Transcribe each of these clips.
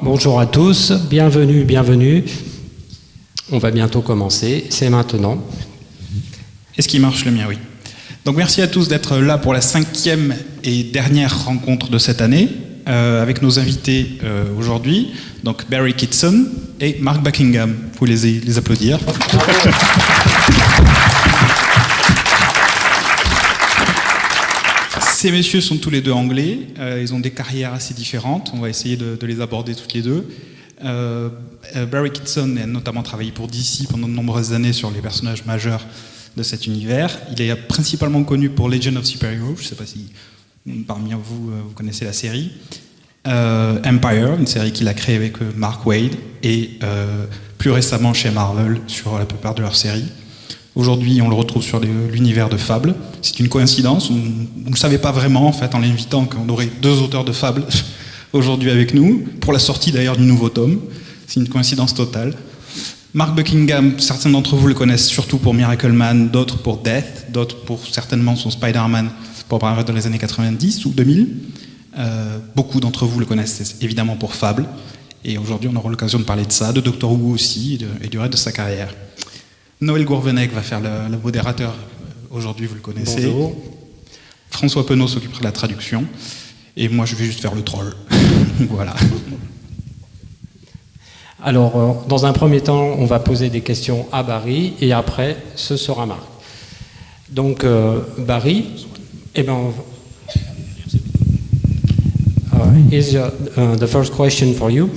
Bonjour à tous, bienvenue, bienvenue. On va bientôt commencer, c'est maintenant. Est-ce qu'il marche le mien? Oui. Donc merci à tous d'être là pour la 5e et dernière rencontre de cette année, avec nos invités aujourd'hui, donc Barry Kitson et Mark Buckingham. Vous pouvez les applaudir. Ces messieurs sont tous les deux anglais, ils ont des carrières assez différentes, on va essayer de les aborder toutes les deux. Barry Kitson a notamment travaillé pour DC pendant de nombreuses années sur les personnages majeurs de cet univers. Il est principalement connu pour Legend of Super-Heroes, je ne sais pas si parmi vous, vous connaissez la série. Empire, une série qu'il a créée avec Mark Waid, et plus récemment chez Marvel sur la plupart de leurs séries. Aujourd'hui, on le retrouve sur l'univers de Fable. C'est une coïncidence, on ne le savait pas vraiment en fait en l'invitant qu'on aurait 2 auteurs de Fable aujourd'hui avec nous, pour la sortie d'ailleurs du nouveau tome. C'est une coïncidence totale. Mark Buckingham, certains d'entre vous le connaissent surtout pour Miracle Man, d'autres pour Death, d'autres pour certainement son Spider-Man pour dans les années 90 ou 2000. Beaucoup d'entre vous le connaissent évidemment pour Fable. Et aujourd'hui, on aura l'occasion de parler de ça, de Doctor Who aussi et du reste de sa carrière. Noël Gourvenec va faire le modérateur. Aujourd'hui, vous le connaissez. Bonjour. François Penaud s'occupera de la traduction. Et moi, je vais juste faire le troll. Voilà. Alors, dans un premier temps, on va poser des questions à Barry et après, ce sera Marc. Donc, Barry, here's the first question for you.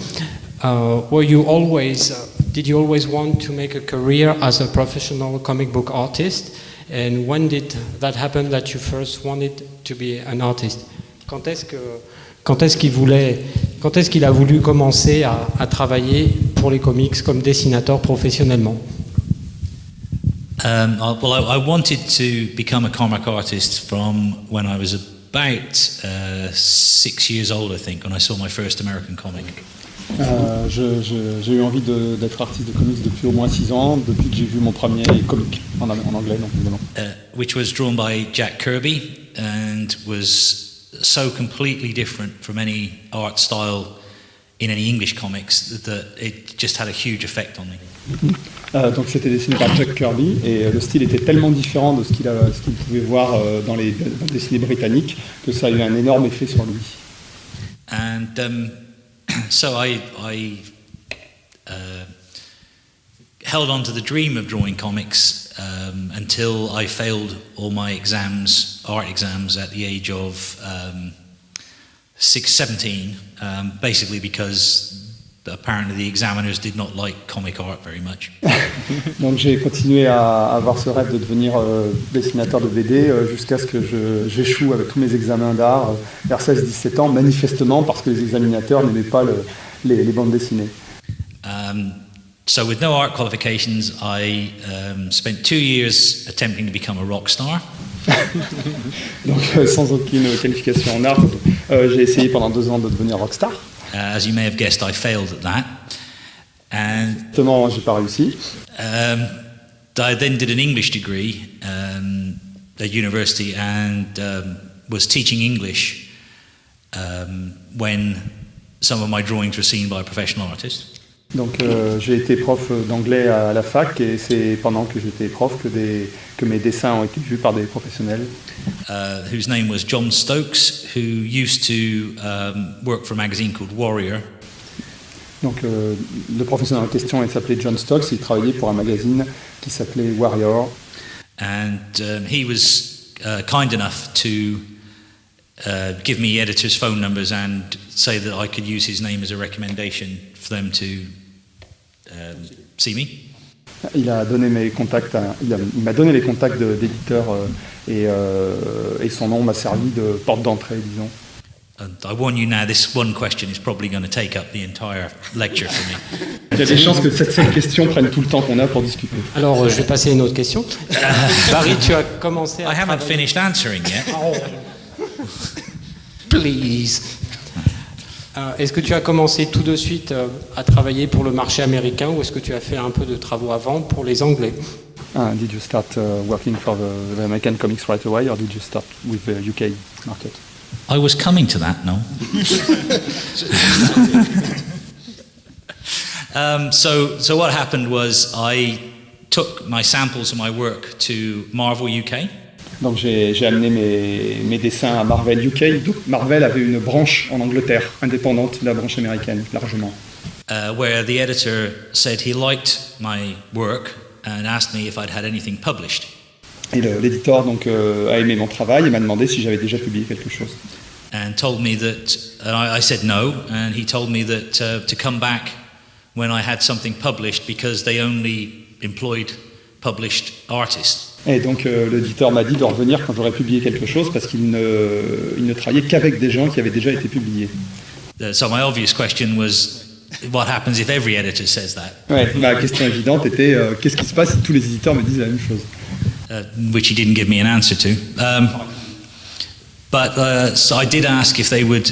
Did you always want to make a career as a professional comic book artist? And when did that happen that you first wanted to be an artist? Quand est-ce qu'il a voulu commencer à travailler pour les comics comme dessinateur professionnellement? Well, I wanted to become a comic artist from when I was about 6 years old, I think, when I saw my first American comic. J'ai eu envie d'être artiste de comics depuis au moins 6 ans, depuis que j'ai vu mon premier comic en anglais, donc évidemment. Which was drawn by Jack Kirby and was so completely different from any art style in any English comics that it just had a huge effect on me. Donc c'était dessiné par Jack Kirby et le style était tellement différent de ce qu'il pouvait voir dans les bandes dessinées britanniques que ça a eu un énorme effet sur lui. And so I held on to the dream of drawing comics until I failed all my art exams at the age of 17, basically because apparently the examiners did not like comic art very much. Donc j'ai continué à avoir ce rêve de devenir dessinateur de BD jusqu'à ce que j'échoue avec tous mes examens d'art vers 16-17 ans, manifestement parce que les examinateurs n'aimaient pas les bandes dessinées. So with no art qualifications, I spent 2 years attempting to become a rock star. Donc sans aucune qualification en art, j'ai essayé pendant 2 ans de devenir rockstar. As you may have guessed, I failed at that. And justement, j'ai pas réussi. I then did an English degree at university and was teaching English when some of my drawings were seen by a professional artist. Donc j'ai été prof d'anglais à la fac et c'est pendant que j'étais prof que mes dessins ont été vus par des professionnels. Whose name was John Stokes, who used to work for a magazine called Warrior. Donc le professionnel en question il s'appelait John Stokes, il travaillait pour un magazine qui s'appelait Warrior. And he was kind enough to give me editors' phone numbers and say that I could use his name as a recommendation for them to see me. Il m'a donné les contacts d'éditeurs et son nom m'a servi de porte d'entrée, disons. And I warn you now, this one question is probably going to take up the entire lecture for me. Il y a des chances que cette seule question prenne tout le temps qu'on a pour discuter. Alors, je vais passer à une autre question. Barry, tu as commencé à I haven't travailler... finished answering yet. Oh. Please. Est-ce que tu as commencé tout de suite à travailler pour le marché américain ou est-ce que tu as fait un peu de travaux avant pour les Anglais? Did you start working for the American comics right away or did you start with the UK market? I was coming to that, no? So what happened was I took my samples of my work to Marvel UK. Donc j'ai amené mes dessins à Marvel UK. Donc Marvel avait une branche en Angleterre, indépendante de la branche américaine, largement. Where the editor said he liked my work and asked me if I'd had anything published. Et l'éditeur donc a aimé mon travail et m'a demandé si j'avais déjà publié quelque chose. And told me that, and I said no, and he told me that to come back when I had something published because they only employed published artists. Et donc l'éditeur m'a dit de revenir quand j'aurais publié quelque chose parce qu'il ne travaillait qu'avec des gens qui avaient déjà été publiés. So my obvious question was, what happens if every editor says that? Ouais, ma question évidente était qu'est-ce qui se passe si tous les éditeurs me disent la même chose? Which he didn't give me an answer to. So I did ask if he would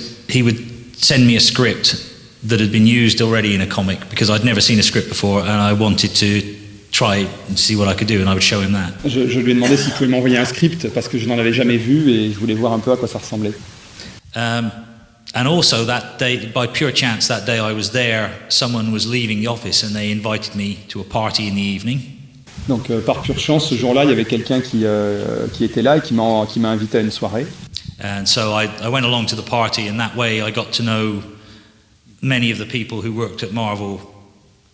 send me a script that had been used already in a comic because I'd never seen a script before and I wanted to try and see what I could do and I would show him that. Je lui ai demandé s'il pouvait m'envoyer un script parce que je n'en avais jamais vu et je voulais voir un peu à quoi ça ressemblait. And also that day, by pure chance, that day I was there, someone was leaving the office and they invited me to a party in the evening. Donc par pure chance, ce jour-là, il y avait quelqu'un qui était là et qui m'a invité à une soirée. And so I went along to the party and that way I got to know many of the people who worked at Marvel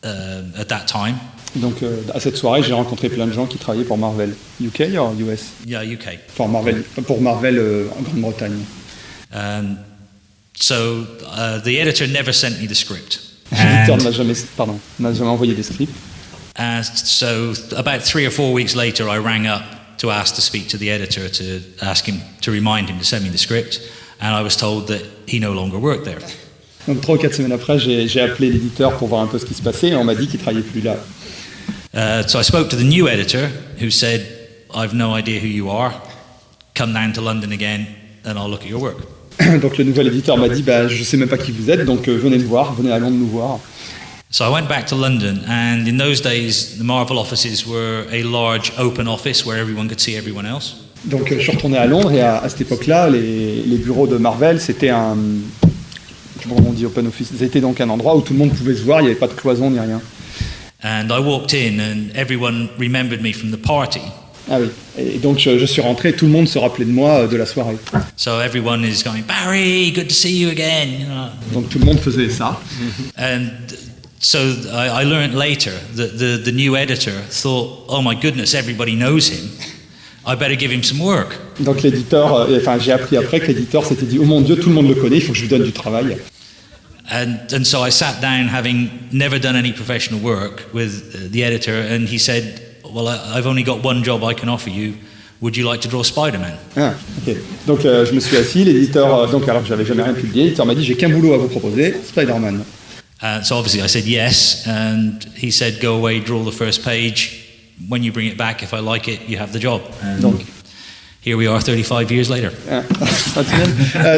at that time. Donc à cette soirée, j'ai rencontré plein de gens qui travaillaient pour Marvel. UK ou US? Yeah, UK. Pour Marvel en Grande-Bretagne. So the editor never sent me the script. L'éditeur n'a jamais envoyé des scripts. So about 3 or 4 weeks later, I rang up to ask to speak to the editor to ask him to remind him to send me the script, and I was told that he no longer worked there. Donc 3 ou 4 semaines après, j'ai appelé l'éditeur pour voir un peu ce qui se passait et on m'a dit qu'il travaillait plus là. So I spoke to the new editor who said, "I've no idea who you are. Come down to London again, and I'll look at your work." Donc le nouvel éditeur m'a dit je sais même pas qui vous êtes, donc venez me voir, venez à Londres nous voir. So I went back to London, and in those days, the Marvel offices were a large open office where everyone could see everyone else. Donc je suis retourné à Londres et à cette époque-là, les bureaux de Marvel, c'était un, comment on dit, open office. C'était donc un endroit où tout le monde pouvait se voir, il n'y avait pas de cloison ni rien. And I walked in, and everyone remembered me from the party. Ah oui. Et donc je suis rentré, et tout le monde se rappelait de moi de la soirée. So everyone is going, Barry, good to see you again. You know. Donc tout le monde faisait ça. And so I learned later that the new editor thought, oh my goodness, everybody knows him. I better give him some work. Donc l'éditeur, j'ai appris après que l'éditeur s'était dit, oh mon Dieu, tout le monde le connaît, il faut que je lui donne du travail. And so I sat down, having never done any professional work, with the editor, and he said, well, I've only got one job I can offer you. Would you like to draw Spider-Man? Ah, ok. Donc je me suis assis, l'éditeur, donc alors que j'avais jamais rien publié, l'éditeur m'a dit, j'ai qu'un boulot à vous proposer, Spider-Man. So obviously I said yes, and he said, go away, draw the first page. When you bring it back, if I like it, you have the job. Donc, here we are 35 years later.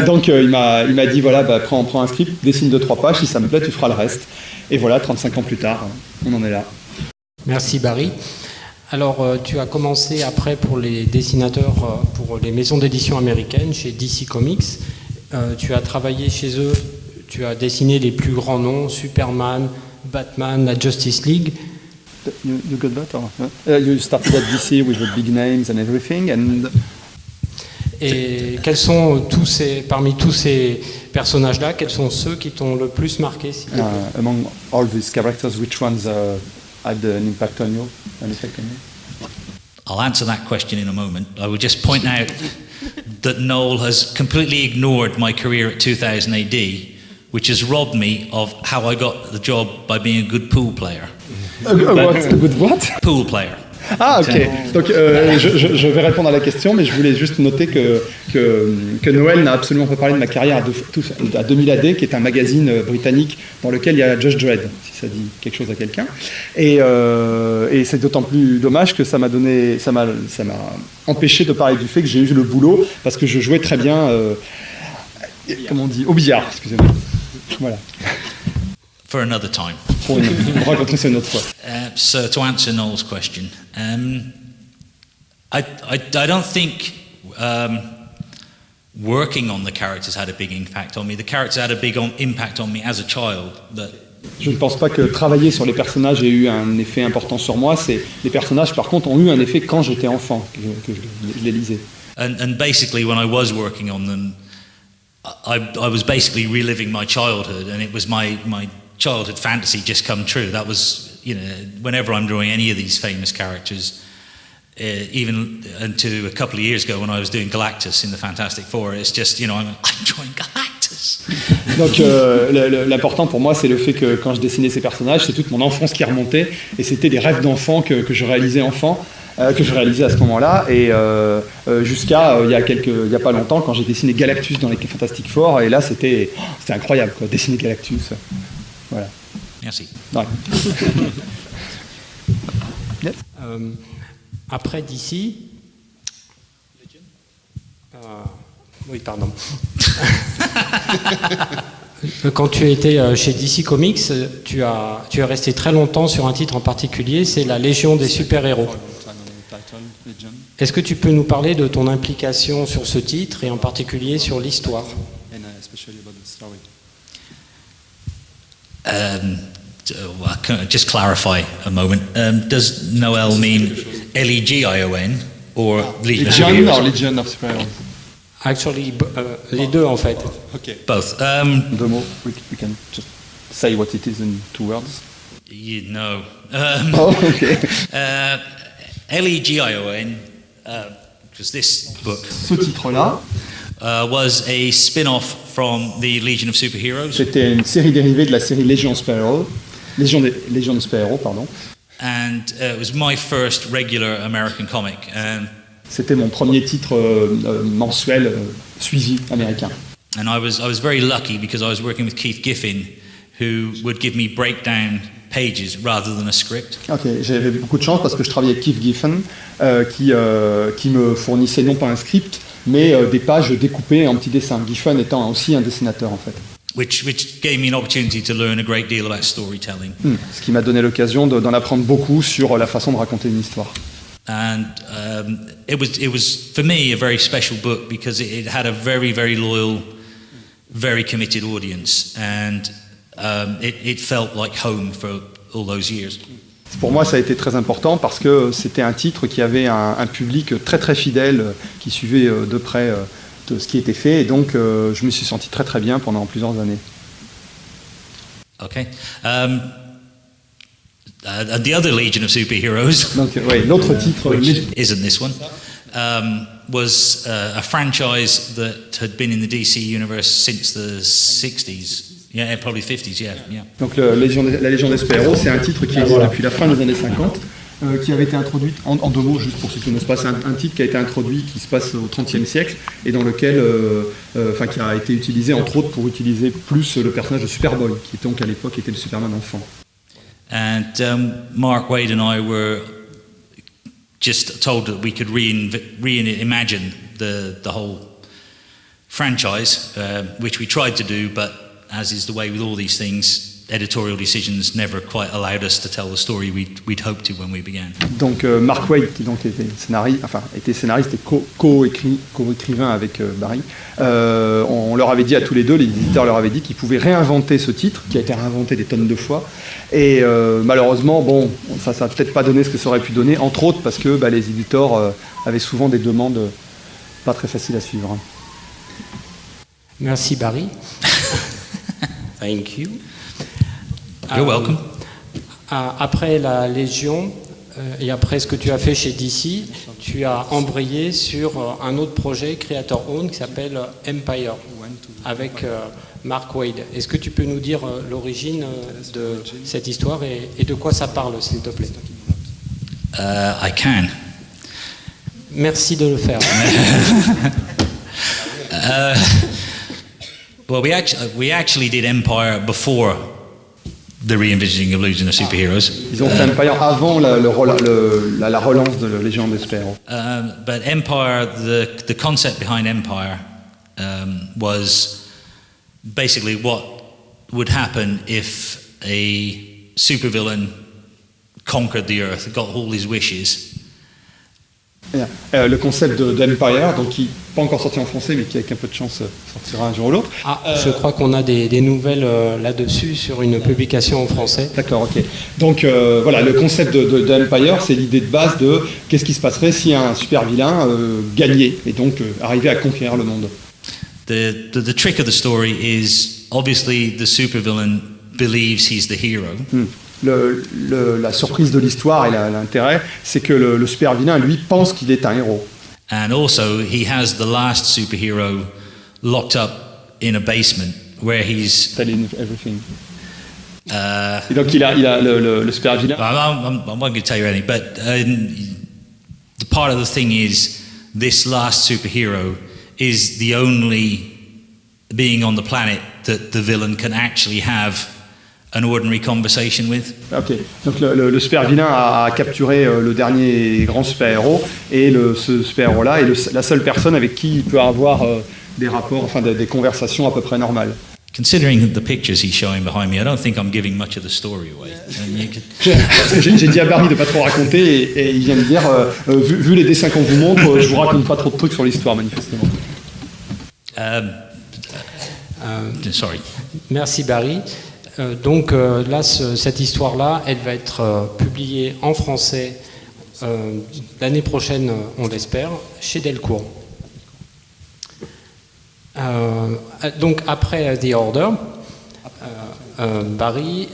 Donc il m'a dit, voilà, prends un script, dessine 2-3 pages, si ça me plaît, tu feras le reste. Et voilà, 35 ans plus tard, on en est là. Merci Barry. Alors tu as commencé après pour les dessinateurs, pour les maisons d'édition américaines, chez DC Comics. Tu as travaillé chez eux, tu as dessiné les plus grands noms, Superman, Batman, la Justice League. You got that? Or, you started at DC with the big names and everything. Et quels sont parmi tous ces personnages-là, quels sont ceux qui t'ont le plus marqué? Among all these characters, which ones had an impact on you? An effect on you? I'll answer that question in a moment. I will just point out that Noel has completely ignored my career at 2000 AD, which has robbed me of how I got the job by being a good pool player. A good what? Pool player. Ah, ok. Donc, je vais répondre à la question, mais je voulais juste noter que Noël n'a absolument pas parlé de ma carrière à 2000 AD, qui est un magazine britannique dans lequel il y a Judge Dredd, si ça dit quelque chose à quelqu'un. Et c'est d'autant plus dommage que ça m'a empêché de parler du fait que j'ai eu le boulot, parce que je jouais très bien, comment on dit, au billard, excusez-moi. Voilà. For another time. On va raconter ça une autre fois. So to answer Noel's question, I don't think working on the characters had a big impact on me. The characters had a big impact on me as a child. Je ne pense pas que travailler sur les personnages ait eu un effet important sur moi. Les personnages, par contre, ont eu un effet quand j'étais enfant, que je les lisais. And basically, when I was working on them, I was basically reliving my childhood, and it was my childhood fantasy just come true. That was, whenever I'm drawing any of these famous characters, even until a couple of years ago when I was doing Galactus in the Fantastic Four, it's just, I'm drawing Galactus. Donc l'important pour moi, c'est le fait que quand je dessinais ces personnages, c'est toute mon enfance qui remontait, et c'était des rêves d'enfant que je réalisais enfant. Que je réalisais à ce moment-là, et jusqu'à il y a pas longtemps, quand j'ai dessiné Galactus dans les Fantastic Four, et là c'était incroyable, quoi, dessiner Galactus. Voilà. Merci. Ouais. Yes. Après DC. Oui, pardon. Quand tu étais chez DC Comics, tu es resté très longtemps sur un titre en particulier, c'est la Légion des super-héros. Est-ce que tu peux nous parler de ton implication sur ce titre et en particulier sur l'histoire? Just clarify a moment. Does Noel mean Legion or Legion? Or Legion of Super-Heroes? Actually, les deux en fait. Okay. Both. The more we can just say what it is in 2 words. You know. Okay. Legion, because this book Ce titre-là, was a spin-off from the Legion of Superheroes. c'était une série dérivée de la série Légion de Super-Héros, pardon. And it was my first regular American comic. C'était mon premier titre mensuel suivi américain. And I was very lucky because I was working with Keith Giffen, who would give me breakdown pages rather than a script. Ok, j'avais beaucoup de chance parce que je travaillais avec Keith Giffen, qui me fournissait non pas un script, mais des pages découpées en petits dessins. Giffen étant aussi un dessinateur en fait. Which gave me an opportunity to learn a great deal about storytelling. Ce qui m'a donné l'occasion d'en apprendre beaucoup sur la façon de raconter une histoire. And it was for me a very special book because it had a very, very loyal, very committed audience, and it felt like home for all those years. Pour moi, ça a été très important parce que c'était un titre qui avait un public très très fidèle qui suivait de près de ce qui était fait, et donc je me suis senti très très bien pendant plusieurs années. Okay. The other Legion of Superheroes, Donc, ouais, l'autre titre, which isn't this one, was a franchise that had been in the DC universe since the 60s. Yeah, probably 50s, yeah. Donc la Légion des super-héros, c'est un titre qui existe depuis la fin des années 50, qui avait été introduit, en 2 mots, juste pour ceux qui ne connaissent pas, c'est un titre qui a été introduit, qui se passe au XXe siècle, et dans lequel, qui a été utilisé entre autres pour utiliser plus le personnage de Superboy, qui donc à l'époque était le Superman enfant. And Mark Waid and I were just told that we could reimagine the whole franchise, which we tried to do, but as is the way with all these things, editorial decisions never quite allowed us to tell the story we'd hoped to when we began. Donc Mark Waid, qui donc était scénariste et co-écrivain avec Barry, on leur avait dit à tous les deux, les éditeurs leur avaient dit qu'ils pouvaient réinventer ce titre, qui a été réinventé des tonnes de fois, et malheureusement, bon, ça n'a peut-être pas donné ce que ça aurait pu donner, entre autres parce que les éditeurs avaient souvent des demandes pas très faciles à suivre. Merci Barry. Thank you. You're welcome. Après la Légion, Et après ce que tu as fait chez DC, tu as embrayé sur un autre projet Creator Own qui s'appelle Empire avec Mark Waid. Est-ce que tu peux nous dire l'origine de cette histoire et de quoi ça parle, s'il te plaît? I can. Merci de le faire. Well, we actually did Empire before the re-envisioning of Legion of Superheroes. Ils ont fait Empire avant la relance de Légion des super-héros. But Empire, the concept behind Empire was basically what would happen if a supervillain conquered the Earth, got all his wishes. Le concept d'Empire, donc qui n'est pas encore sorti en français, mais qui avec un peu de chance sortira un jour ou l'autre. Je crois qu'on a des nouvelles là-dessus sur une publication en français. D'accord, ok. Donc voilà, le concept d'Empire, c'est l'idée de base de qu'est-ce qui se passerait si un super vilain gagnait et donc arrivait à conquérir le monde. The trick of the story is obviously the supervillain believes he's the hero. La surprise de l'histoire et l'intérêt, c'est que le super vilain, lui, pense qu'il est un héros. And also, he has the last superhero locked up in a basement where he's. Telling everything. Et donc il a le super vilain. I'm not going to tell you anything, but the part of the thing is this last superhero is the only being on the planet that the villain can actually have an ordinary conversation with. Ok, donc le super vilain a capturé le dernier grand super-héros et ce super-héros-là est la seule personne avec qui il peut avoir des rapports, enfin des conversations à peu près normales. Considering the pictures he's showing behind me, I don't think I'm giving much of the story away. J'ai dit à Barry de pas trop raconter et il vient de dire, vu les dessins qu'on vous montre, je vous raconte pas trop de trucs sur l'histoire manifestement. Sorry. Merci Barry. Donc là, cette histoire-là, elle va être publiée en français l'année prochaine, on l'espère, chez Delcourt. Donc après The Order, Barry,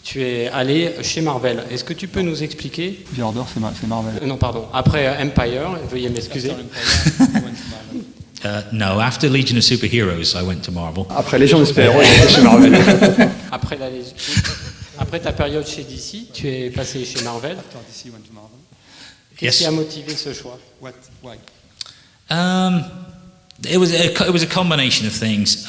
tu es allé chez Marvel. Est-ce que tu peux nous expliquer? The Order, c'est Marvel. Non, pardon. Après Empire, veuillez m'excuser. No, after Legion of Superheroes, I went to Marvel. Après Légion des super-héros, il était chez Marvel. Après ta période chez DC, tu es passé chez Marvel. Qu'est-ce qui a motivé ce choix? It was a combination of things.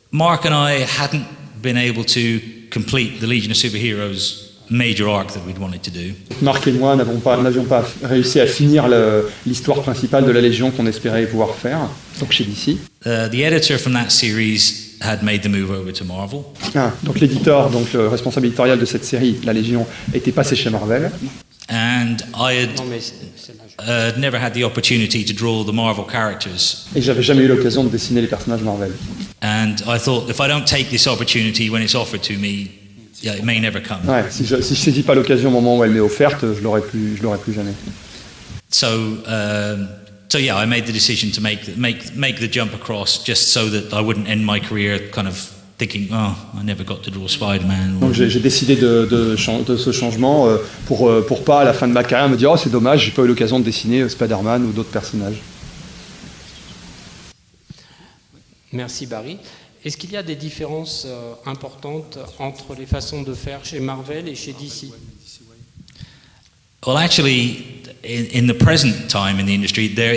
Mark and I hadn't been able to complete the Legion of Superheroes major arc that we'd wanted to do. Mark et moi n'avions pas réussi à finir l'histoire principale de la Légion qu'on espérait pouvoir faire, donc chez DC. The editor from that series had made the move over to Marvel. Donc l'éditeur, donc le responsable éditorial de cette série, la Légion, était passé chez Marvel. And I had never had the opportunity to draw the Marvel characters. Et j'avais jamais eu l'occasion de dessiner les personnages Marvel. And I thought, if I don't take this opportunity when it's offered to me, it may never come. Ouais, si je saisis pas l'occasion au moment où elle m'est offerte, je l'aurai plus jamais. So yeah, I made the decision to make the jump across, just so that I wouldn't end my career kind of thinking, oh, I never got to draw Spider-Man. Donc j'ai décidé de ce changement pour pas à la fin de ma carrière me dire, oh c'est dommage, j'ai pas eu l'occasion de dessiner Spider-Man ou d'autres personnages. Merci Barry. Est-ce qu'il y a des différences importantes entre les façons de faire chez Marvel et chez DC? Well, actually, in the present time in the industry, there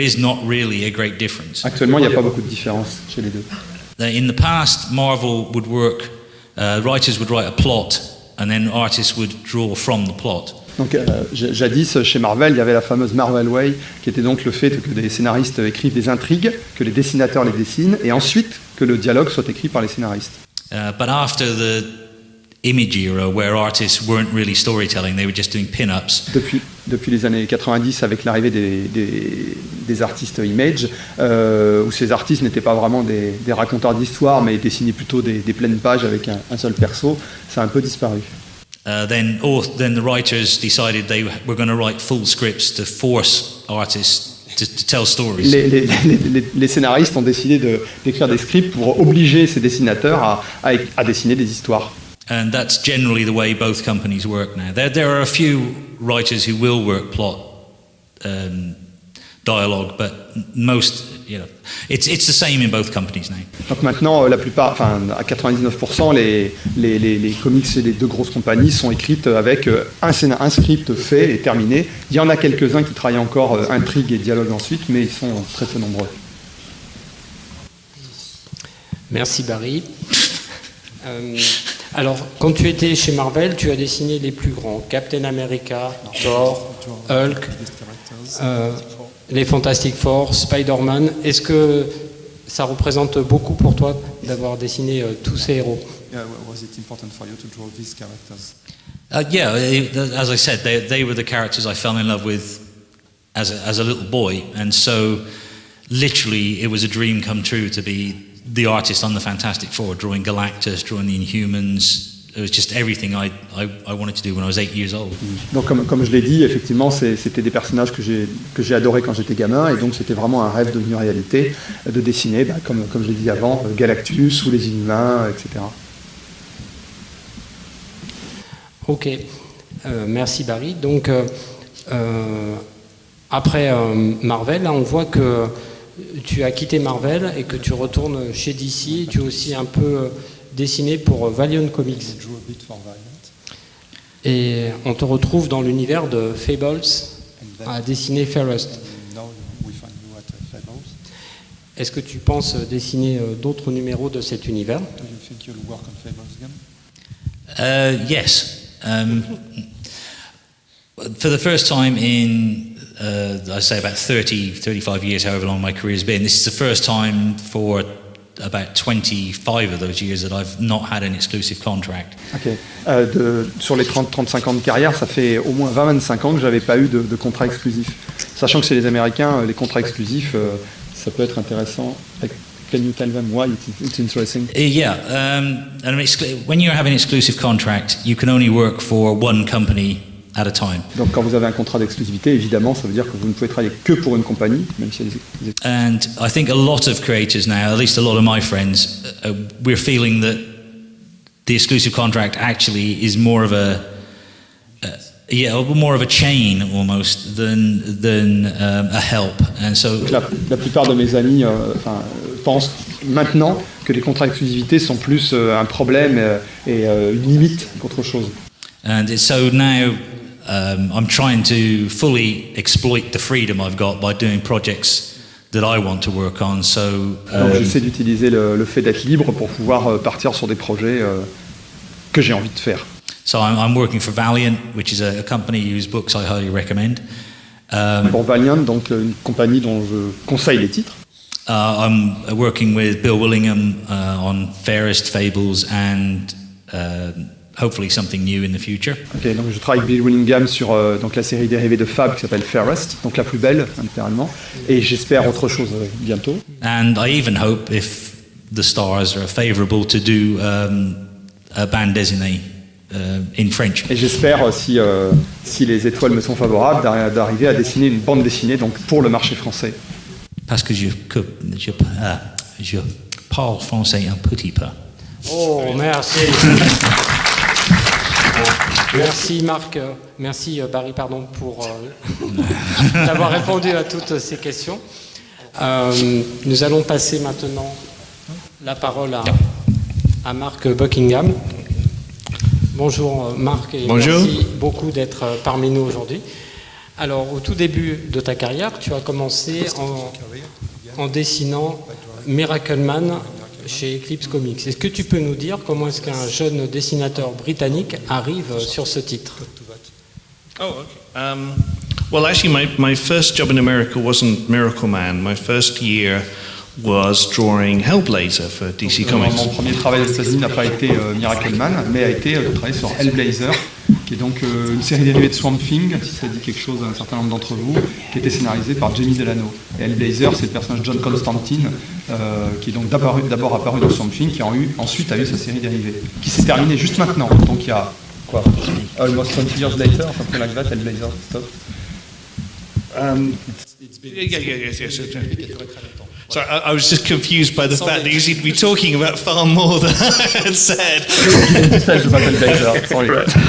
is not really a great difference. Actuellement, il n'y a pas beaucoup de différence chez les deux. In the past, Marvel would work, writers would write a plot, and then artists would draw from the plot. Donc, jadis, chez Marvel, il y avait la fameuse Marvel Way, qui était donc le fait que des scénaristes écrivent des intrigues, que les dessinateurs les dessinent, et ensuite que le dialogue soit écrit par les scénaristes. But after the Image era, where artists weren't really storytelling, they were just doing pin-ups. Depuis les années 90, avec l'arrivée des artistes Image, où ces artistes n'étaient pas vraiment des raconteurs d'histoire, mais dessinaient plutôt des pleines pages avec un seul perso, ça a un peu disparu. Then the writers decided they were going to write full scripts to force artists to tell stories. Les scénaristes ont décidé d'écrire des scripts pour obliger ces dessinateurs à dessiner des histoires. And that's generally the way both companies work now. There are a few writers who will work plot dialogue, but most, it's the same in both companies now. Donc maintenant, la plupart, enfin à 99%, les comics chez les deux grosses compagnies sont écrites avec un script fait et terminé. Il y en a quelques-uns qui travaillent encore intrigue et dialogue ensuite, mais ils sont très peu nombreux. Merci Barry. Alors, quand tu étais chez Marvel, tu as dessiné les plus grands, Captain America, Thor, Hulk, les Fantastic Four, Spider-Man. Est-ce que ça représente beaucoup pour toi d'avoir dessiné tous ces héros? Was it important for you to draw these characters? As I said, they were the characters I fell in love with as a little boy, and so literally it was a dream come true to be the artist on the Fantastic Four, drawing Galactus, drawing the Inhumans. It was just everything I wanted to do when I was 8 years old. Donc comme je l'ai dit, effectivement, c'était des personnages que j'ai adorés quand j'étais gamin, et donc c'était vraiment un rêve devenu réalité de dessiner, comme je l'ai dit avant, Galactus ou les Inhumains, etc. Ok, merci Barry. Donc après Marvel, là, on voit que tu as quitté Marvel et que tu retournes chez DC, et tu as aussi un peu dessiné pour Valiant Comics. Et on te retrouve dans l'univers de Fables à dessiner Fairest. Est-ce que tu penses dessiner d'autres numéros de cet univers? Yes. For the first time in I'd say about 35 years, however long my career has been, this is the first time for about 25 of those years that I've not had an exclusive contract. Okay. Sur les 30-35 ans de carrière, ça fait au moins 20-25 ans que j'avais pas eu de contrat exclusif. Sachant que chez les Américains, les contrats exclusifs, ça peut être intéressant. Can you tell them why it's interesting? Yeah, when you have an exclusive contract, you can only work for one company at a time. Donc quand vous avez un contrat d'exclusivité, évidemment, ça veut dire que vous ne pouvez travailler que pour une compagnie, même si elle est... And I think a lot of creators now, at least a lot of my friends, we're feeling that the exclusive contract actually is more of a chain almost than a help. And so la plupart de mes amis pensent maintenant que les contrats d'exclusivité sont plus un problème et une limite qu'autre chose. And so now I'm trying to fully exploit the freedom I've got by doing projects that I want to work on. Donc j'essaie d'utiliser le fait d'être libre pour pouvoir partir sur des projets que j'ai envie de faire. So I'm working for Valiant, which is a company whose books I highly recommend. Pour Valiant, donc une compagnie dont je conseille les titres. I'm working with Bill Willingham on Fairest, Fables, and hopefully something new in the future. Ok, donc je travaille avec Bill Willingham sur donc la série dérivée de Fab qui s'appelle Fairest, donc la plus belle, littéralement, et j'espère autre chose bientôt. And I even hope, if the stars are favourable, to do a bande dessinée in French. Et j'espère, si les étoiles me sont favorables, d'arriver à dessiner une bande dessinée donc pour le marché français. Parce que je parle français un petit peu. Oh, merci. Merci Marc, merci Barry, pardon, pour d'avoir répondu à toutes ces questions. Nous allons passer maintenant la parole à Marc Buckingham. Bonjour Marc, et bonjour. Merci beaucoup d'être parmi nous aujourd'hui. Alors, au tout début de ta carrière, tu as commencé en dessinant Miracle Man chez Eclipse Comics. Est-ce que tu peux nous dire comment est-ce qu'un jeune dessinateur britannique arrive sur ce titre? Oh, okay. Well, actually, my first job in America wasn't Miracle Man. My first year was drawing Hellblazer for DC Comics. Mon premier travail aux États-Unis n'a pas été Miracle Man, mais a été de travailler sur Hellblazer, qui est donc une série dérivée de Swamp Thing, si ça dit quelque chose à un certain nombre d'entre vous, qui était scénarisée par Jamie Delano. Et Hellblazer, c'est le personnage John Constantine, qui est donc d'abord apparu dans Swamp Thing, qui ensuite a eu sa série dérivée, qui s'est terminée juste maintenant. Donc il y a quoi, almost 20 years later, something like that, Hellblazer stop. Yes. So I was just confused by the fact that you seem to be talking about far more than I had said.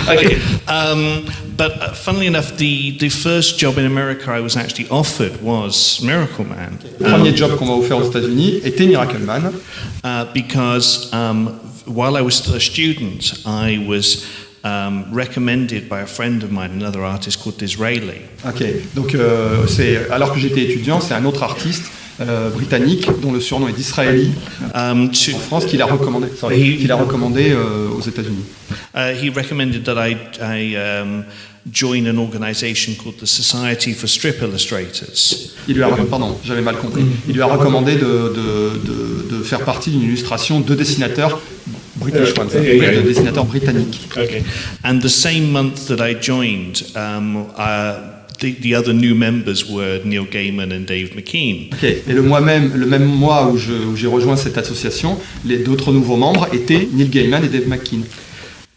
Okay. But funnily enough, the first job in America I was actually offered was Miracle Man. Le premier job qu'on m'a offert aux États-Unis était Miracle Man. Because while I was still a student, I was recommended by a friend of mine, another artist called Disraeli. Ok, donc c'est alors que j'étais étudiant, c'est un autre artiste britannique dont le surnom est Disraeli en France qu'il a recommandé, aux États-Unis. He recommended that I join an organization called the Society for Strip Illustrators. Il lui a pardon, j'avais mal compris. Il lui a recommandé de faire partie d'une illustration de dessinateurs British ones, de dessinateurs britanniques. Okay. And the same month that I joined, the other new members were Neil Gaiman and Dave McKean. Ok. Et le même mois où j'ai rejoint cette association, les d'autres nouveaux membres étaient Neil Gaiman et Dave McKean.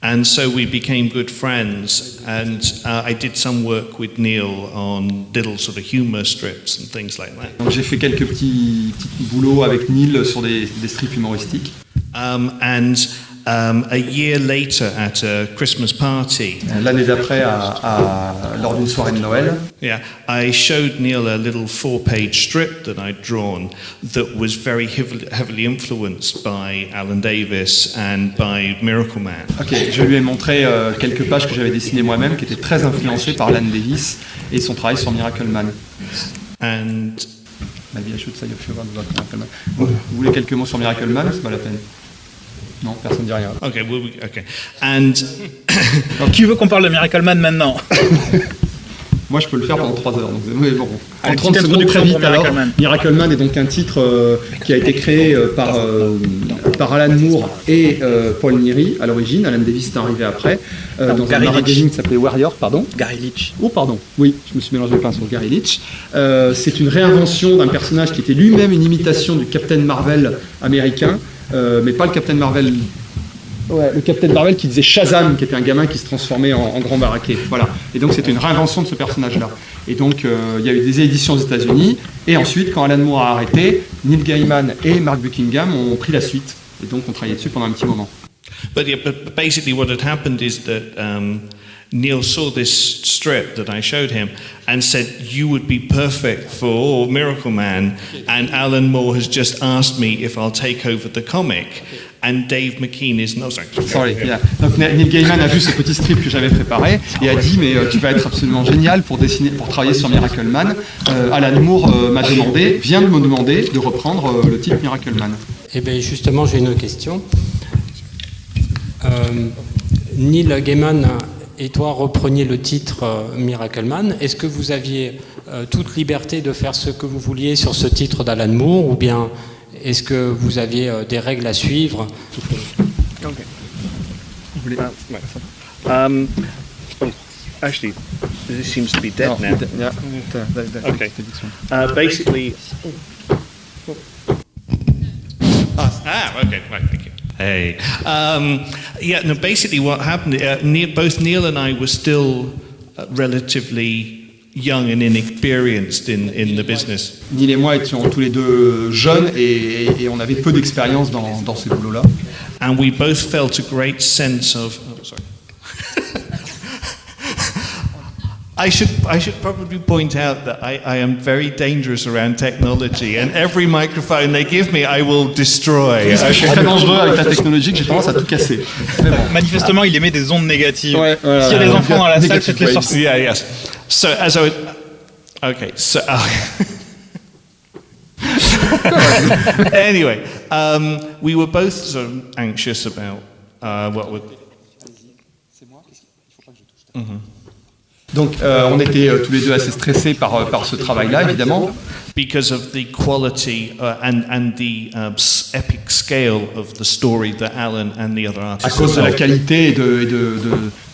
And so we became good friends, and I did some work with Neil on little sort of humor strips and things like that. Donc j'ai fait quelques petits boulots avec Neil sur des strips humoristiques. A year later, at a Christmas party, l'année d'après, lors d'une soirée de Noël, yeah, I showed Neil a little 4-page strip that I'd drawn that was very heavily influenced by Alan Davis and by Miracle Man. Ok, je lui ai montré quelques pages que j'avais dessinées moi-même, qui étaient très influencées par Alan Davis et son travail sur Miracle Man. And maybe I should say a few words about Miracle Man. Vous voulez quelques mots sur Miracle Man? C'est pas la peine. Non, personne ne dit rien. Okay, okay. And donc, qui veut qu'on parle de Miracle Man maintenant? Moi, je peux le faire pendant 3 heures. Donc, mais bon, en 30 secondes très vite. Alors, Miracle Man est donc un titre qui a été créé par Alan Moore et Paul Neary à l'origine. Alan Davis est arrivé après dans un magazine qui s'appelait Warrior, pardon. Gary Leach. Oh, pardon. Oui, je me suis mélangé les pinceaux. Gary Leach. C'est une réinvention d'un personnage qui était lui-même une imitation du Captain Marvel américain. Mais pas le Captain Marvel. Ouais, le Captain Marvel qui disait Shazam, qui était un gamin qui se transformait en grand baraquet. Voilà. Et donc c'était une réinvention de ce personnage-là. Et donc il y a eu des éditions aux États-Unis. Et ensuite, quand Alan Moore a arrêté, Neil Gaiman et Mark Buckingham ont pris la suite. Et donc on travaillait dessus pendant un petit moment. But basically, what had happened is that Neil saw this strip that I showed him and said, "You would be perfect for Miracle Man." And Alan Moore has just asked me if I'll take over the comic. And Dave McKean is no sorry. Yeah. Donc Neil Gaiman a vu ce petit strip que j'avais préparé et a dit mais tu vas être absolument génial pour travailler sur Miracle Man. Alan Moore vient de me demander de reprendre le titre Miracle Man. Eh bien justement j'ai une question. Neil Gaiman et toi repreniez le titre Miracle Man. Est-ce que vous aviez toute liberté de faire ce que vous vouliez sur ce titre d'Alan Moore ou bien est-ce que vous aviez des règles à suivre? Okay. Actually, this seems to be dead now. Yeah. Okay. Basically. Okay. Right. Thank you. Hey. Basically, what happened? Both Neil and I were still relatively young and inexperienced in the business. Neil et moi étions tous les deux jeunes et on avait peu d'expérience dans ces boulots-là. And we both felt a great sense of. Oh, sorry. I should probably point out that I am very dangerous around technology, and every microphone they give me, I will destroy. Je suis très dangereux avec la technologie, que j'ai tendance à tout casser. Bon. Manifestement, il émet des ondes négatives. Ouais, voilà, s'il y a des enfants dans la salle, faites-les sortir. Yeah, yes. So as I was, okay, so anyway, we were both sort of anxious about what would. Donc on était tous les deux assez stressés par ce travail-là, évidemment. Because of the quality and the epic scale of the story that Alan and the other artists. À cause de la qualité et de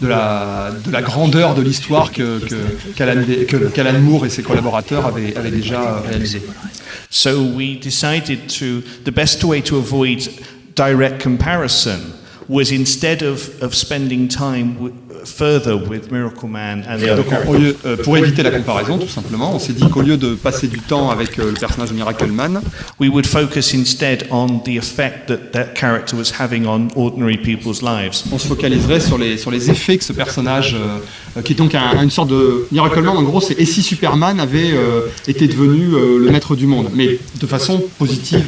la grandeur de l'histoire qu'Alan Moore et ses collaborateurs avaient déjà réalisé. So we decided the best way to avoid direct comparison was instead of spending time further with Miracle Man and the other Donc, characters, pour éviter la comparaison, tout simplement, on s'est dit qu'au lieu de passer du temps avec le personnage de Miracle Man, we would focus instead on the effect that character was having on ordinary people's lives. on se focaliserait sur les effets que ce personnage, qui est donc une sorte de Miracle Man, en gros, c'est et si Superman avait été devenu le maître du monde, mais de façon positive,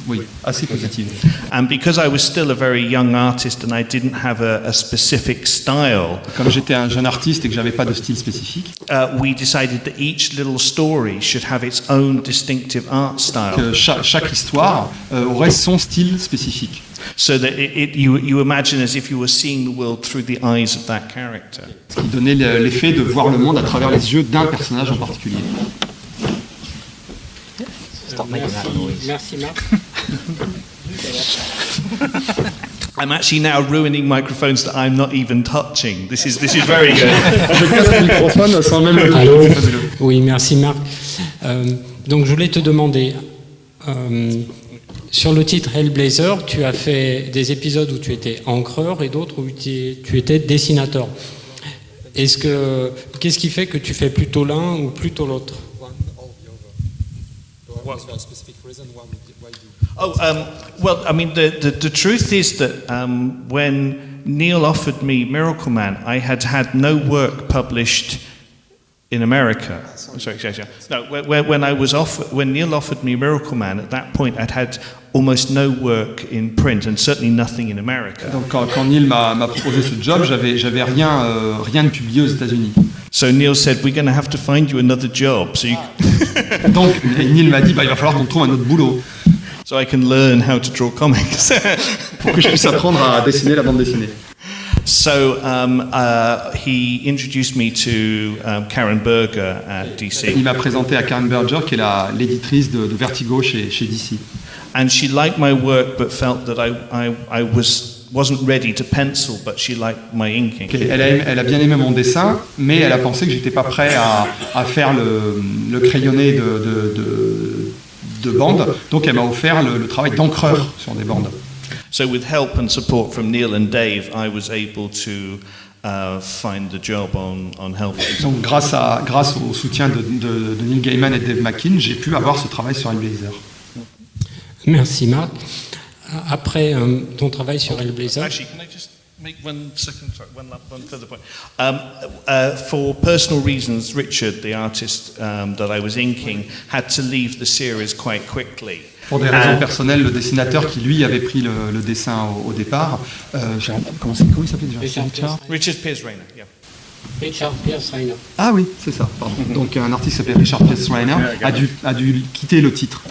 oui, assez positive. And because I was still a very young artist and I didn't have a specific style, Comme j'étais un jeune artiste et que j'avais pas de style spécifique, we decided that each little story should have its own distinctive art style. que chaque histoire aurait son style spécifique. So that you imagine as if you were seeing the world through the eyes of that character. Ce qui donnait l'effet de voir le monde à travers les yeux d'un personnage en particulier. Merci Marc. I'm actually now ruining microphones that I'm not even touching. This is very good. Je casse le microphone sans même le Allô. toucher, c'est fabuleux. Oui, merci Marc. Donc je voulais te demander, sur le titre Hellblazer, tu as fait des épisodes où tu étais encreur et d'autres où tu étais dessinateur. Qu'est-ce qui fait que tu fais plutôt l'un ou plutôt l'autre? Well, I mean, the truth is that when Neil offered me Miracle Man, I had no work published in America. Sorry. No, when Neil offered me Miracle Man, at that point I'd had almost no work in print and certainly nothing in America. Donc quand Neil m'a proposé ce job, j'avais rien de publié aux États-Unis. So Neil said, "We're going to have to find you another job, Donc Neil m'a dit, il va falloir qu'on trouve un autre boulot so I can learn how to draw comics." pour que je puisse apprendre à dessiner la bande dessinée. So he introduced me to Karen Berger at DC. Il m'a présenté à Karen Berger, qui est l'éditrice de Vertigo chez DC. And she liked my work, but felt that I wasn't ready to pencil, but she liked my inking. Elle a bien aimé mon dessin, mais elle a pensé que j'étais pas prêt à faire le crayonné de bandes. Donc elle m'a offert le travail d'encreur sur des bandes. So with help and support from Neil and Dave, I was able to find the job on Hellblazer. Donc grâce au soutien de Neil Gaiman et Dave McKean, j'ai pu avoir ce travail sur Hellblazer. Merci Marc. Après ton travail sur Hellblazer... Actually, can I just make one further point? For personal reasons, Richard, the artist that I was inking, had to leave the series quite quickly. Pour des raisons personnelles, le dessinateur qui lui avait pris le dessin au départ, comment il s'appelait déjà? Richard Pierce-Reiner, yeah. Richard Pierce-Reiner. Ah oui, c'est ça, pardon. Donc un artiste qui s'appelle Richard Pierce-Reiner a dû quitter le titre.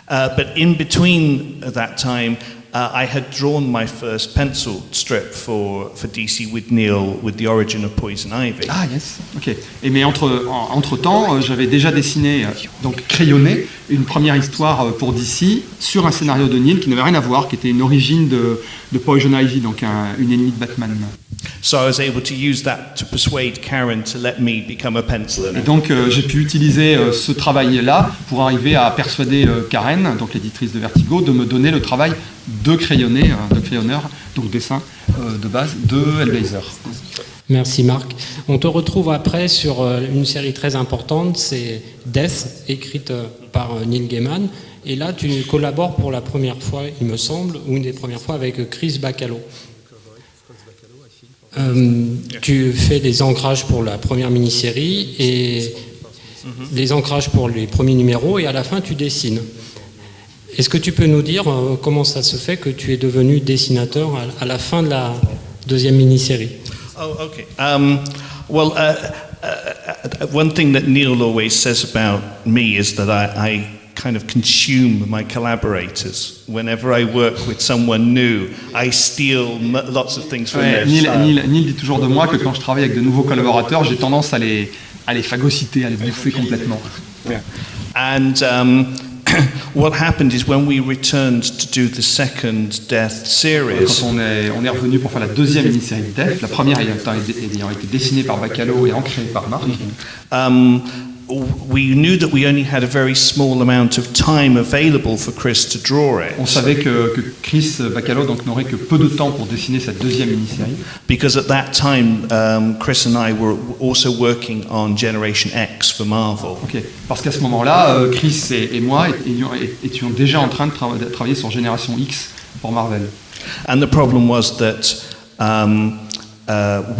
But in between that time, I had drawn my first pencil strip for DC with Neil, with the origin of Poison Ivy. Ah yes, ok. Mais entre temps, j'avais déjà dessiné, donc crayonné, une première histoire pour DC sur un scénario de Neil qui n'avait rien à voir, qui était une origine de Poison Ivy, donc une ennemie de Batman. So I was able to use that to persuade Karen to let me become a penciler. Et donc j'ai pu utiliser ce travail-là pour arriver à persuader Karen, donc l'éditrice de Vertigo, de me donner le travail de crayonneur, donc dessin de base de Hellblazer. Merci Marc. On te retrouve après sur une série très importante, c'est Death, écrite par Neil Gaiman. Et là, tu collabores pour la première fois, il me semble, ou une des premières fois avec Chris Bacalo. Tu fais des ancrages pour la première mini-série et les ancrages pour les premiers numéros et à la fin tu dessines. Est-ce que tu peux nous dire comment ça se fait que tu es devenu dessinateur à la fin de la deuxième mini-série? Oh, okay. One thing that Neil always says about me is that I kind of consume my collaborators. Whenever I work with someone new, I steal lots of things from their style. Neil dit toujours de moi que quand je travaille avec de nouveaux collaborateurs, j'ai tendance à les phagocyter, à les bouffer complètement. And what happened is when we returned to do the second Death series. Quand on est revenu pour faire la deuxième mini-série de Death, la première ayant été dessinée par Bacalo et ancrée par Marc. we knew that we only had a very small amount of time available for Chris to draw it. On savait que Chris Bacalo donc n'aurait que peu de temps pour dessiner cette deuxième mini-série. Because at that time, Chris and I were also working on Generation X for Marvel. Okay. Parce qu'à ce moment-là, Chris et moi étions déjà en train de travailler sur Génération X pour Marvel. And the problem was that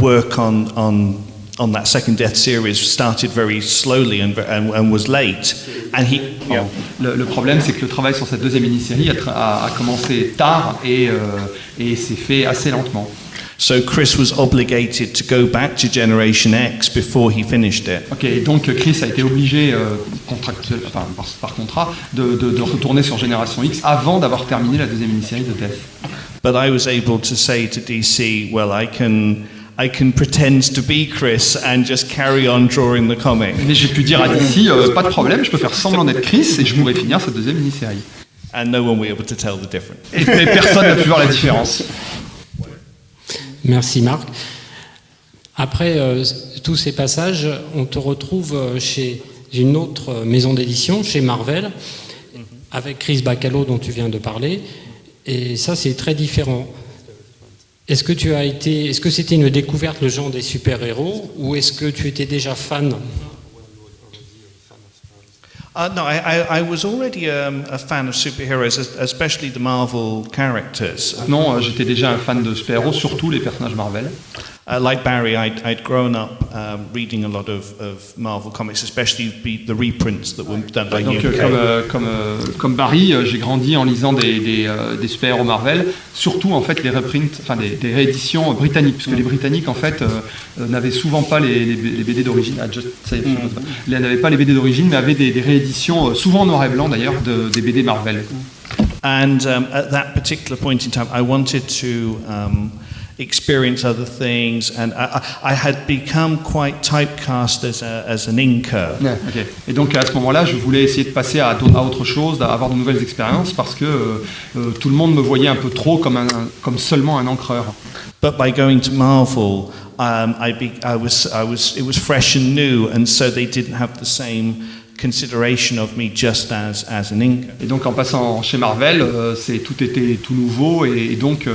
work on that second Death series started very slowly and was late. And Le problème, c'est que le travail sur cette deuxième mini-série a commencé tard et s'est fait assez lentement. So Chris was obligated to go back to Generation X before he finished it. Ok, donc Chris a été obligé par contrat de retourner sur Génération X avant d'avoir terminé la deuxième mini-série de Death. But I was able to say to DC, well, I can pretend to be Chris and just carry on drawing the comic. Mais j'ai pu dire à DC, pas de problème, je peux faire semblant d'être Chris et je pourrais finir cette deuxième mini-série. And no one was able to tell the difference. Et personne n'a pu voir la différence. Merci Marc. Après tous ces passages, on te retrouve chez une autre maison d'édition, chez Marvel, avec Chris Bacalo dont tu viens de parler. Et ça, c'est très différent. Est-ce que c'était une découverte, le genre des super-héros, ou est-ce que tu étais déjà fan? No, I was already a fan of superheroes, especially the Marvel characters. Non, j'étais déjà un fan de super-héros, surtout les personnages Marvel. Like Barry, I'd grown up reading a lot of Marvel comics, especially the reprints that were done by Donc, UK. comme Barry, j'ai grandi en lisant des super-héros Marvel, surtout en fait les reprints, enfin des rééditions britanniques, parce que les Britanniques en fait n'avaient souvent pas les BD d'origine. N'avaient pas les BD d'origine, mais avaient des rééditions, souvent en noir et blanc d'ailleurs, des BD Marvel. And at that particular point in time, I wanted to experience other things, and I had become quite typecast as an inker. Yeah, okay. Et donc à ce moment-là, je voulais essayer de passer à autre chose, avoir de nouvelles expériences, parce que tout le monde me voyait un peu trop comme seulement un encreur. But by going to Marvel, it was fresh and new, and so they didn't have the same consideration of me just as an inker. Et donc en passant chez Marvel, tout était tout nouveau et donc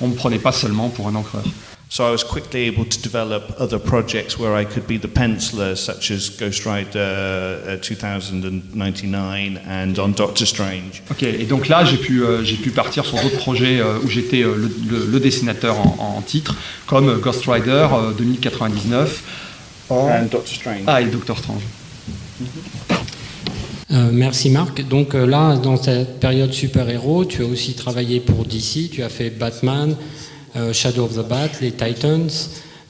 on me prenait pas seulement pour un encreur. So I was quickly able to develop other projects where I could be the penciler, such as Ghost Rider 2099 and on Doctor Strange. Ok, et donc là j'ai pu partir sur d'autres projets où j'étais le dessinateur en titre, comme Ghost Rider 2099 and Doctor Strange. Ah, et Doctor Strange. Merci Marc. Donc là, dans cette période super-héros, tu as aussi travaillé pour DC, tu as fait Batman, Shadow of the Bat, les Titans,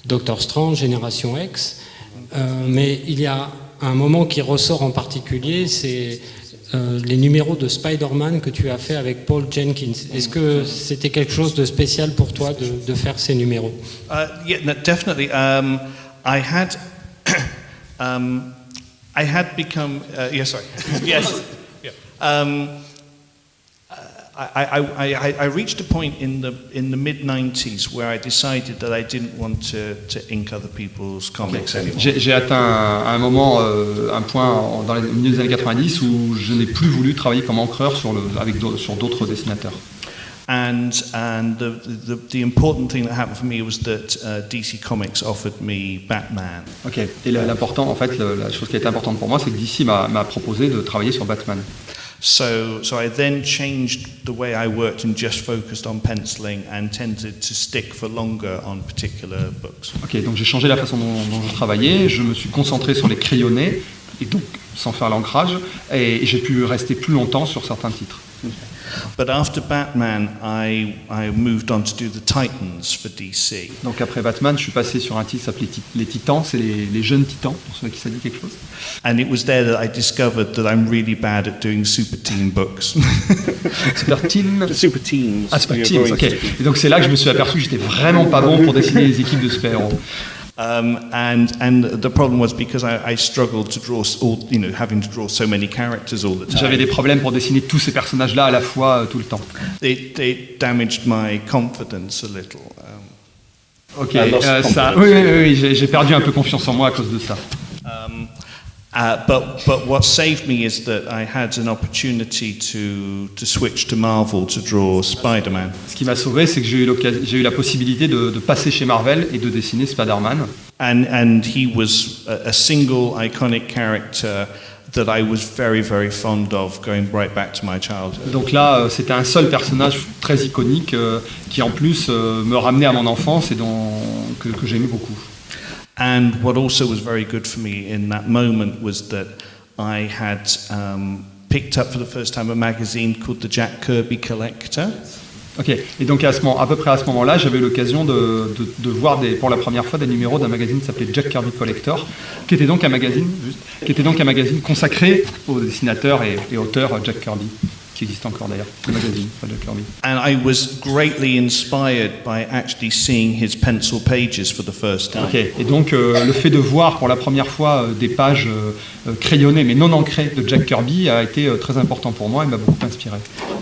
Doctor Strange, Génération X. Mais il y a un moment qui ressort en particulier, c'est les numéros de Spider-Man que tu as fait avec Paul Jenkins. Est-ce que c'était quelque chose de spécial pour toi de faire ces numéros? Yeah, no, definitely. I had become yes, sorry. Yes. Yeah. I reached a point in the mid-90s where I decided that I didn't want to ink other people's comics anymore. J'ai atteint un moment, un point dans les milieux des années 90 où je n'ai plus voulu travailler comme encreur sur d'autres dessinateurs. And the important thing that happened for me was that DC Comics offered me Batman. Ok. Et l'important, en fait, la chose qui a été importante pour moi, c'est que DC m'a proposé de travailler sur Batman. So I then changed the way I worked and just focused on penciling and tended to stick for longer on particular books. Ok. Donc j'ai changé la façon dont je travaillais. Je me suis concentré sur les crayonnés et donc sans faire l'ancrage, et j'ai pu rester plus longtemps sur certains titres. But after Batman, I moved on to do the Titans for DC. Donc après Batman, je suis passé sur un titre qui s'appelait Les Titans, c'est les jeunes titans, pour ceux qui ça dit quelque chose. And it was there that I discovered that I'm really bad at doing super team books. Super team. Super teams. Ah, super teams, ok. Et donc c'est là que je me suis aperçu que j'étais vraiment pas bon pour dessiner les équipes de super-héros. And the problem was because I struggled to draw having to draw so many characters all the time. J'avais des problèmes pour dessiner tous ces personnages-là à la fois tout le temps. It damaged my confidence a little. Ok, oui, j'ai perdu un peu confiance en moi à cause de ça. But what saved me is that I had an opportunity to switch to Marvel to draw Spider-Man. Ce qui m'a sauvé, c'est que j'ai eu la possibilité de passer chez Marvel et de dessiner Spider-Man. And he was a single iconic character that I was very, very fond of, going right back to my childhood. Donc là, c'était un seul personnage très iconique qui en plus me ramenait à mon enfance et que j'aimais beaucoup. And what also was very good for me in that moment was that I had picked up for the first time a magazine called the Jack Kirby Collector. Ok, et donc à peu près à ce moment-là, j'avais eu l'occasion de voir pour la première fois des numéros d'un magazine qui s'appelait Jack Kirby Collector, qui était donc un magazine consacré au dessinateur et auteur Jack Kirby, qui existe encore d'ailleurs, le magazine Jack Kirby. And I was greatly inspired by actually seeing his pencil pages for the first time. Ok, et donc le fait de voir pour la première fois des pages crayonnées mais non ancrées de Jack Kirby a été très important pour moi et m'a beaucoup inspiré.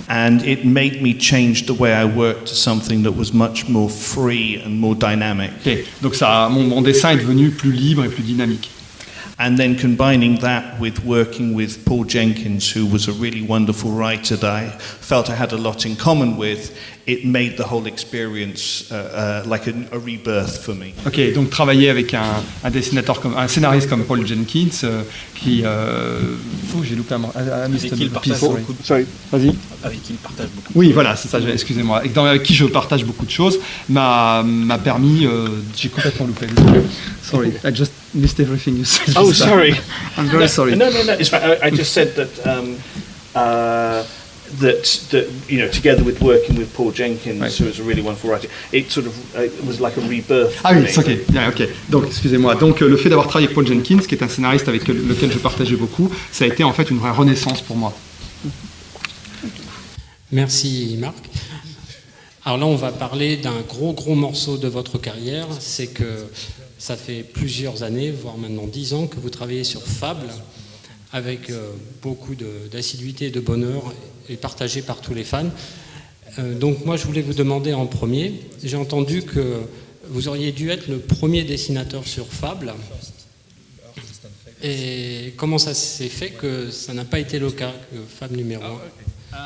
And it made me change the way I worked to something that was much more free and more dynamic. Okay. Donc mon dessin est devenu plus libre et plus dynamique. And then combining that with working with Paul Jenkins, who was a really wonderful writer that I felt I had a lot in common with, it made the whole experience like a rebirth for me. Ok, donc travailler avec un scénariste comme Paul Jenkins, qui j'ai loupé avec qui il partage beaucoup de choses. Vas-y. Avec qui il partage beaucoup. Oui, voilà, c'est ça. Excusez-moi. Avec qui je partage beaucoup de choses, m'a permis. J'ai complètement loupé. Sorry, I just missed everything you said. Oh, sorry. I'm very sorry. No. It's fine. I just said that. That you know, together with working with Paul Jenkins, right, who is a really wonderful writer, it sort of was like a rebirth. Ah oui, ok, yeah, ok. Donc, excusez-moi. Donc, le fait d'avoir travaillé avec Paul Jenkins, qui est un scénariste avec lequel je partageais beaucoup, ça a été en fait une vraie renaissance pour moi. Merci Marc. Alors là, on va parler d'un gros morceau de votre carrière. C'est que ça fait plusieurs années, voire maintenant 10 ans, que vous travaillez sur Fable, avec beaucoup d'assiduité et de bonheur, et partagé par tous les fans. Donc moi, je voulais vous demander en premier, j'ai entendu que vous auriez dû être le premier dessinateur sur Fable. Et comment ça s'est fait que ça n'a pas été le cas, que Fable numéro 1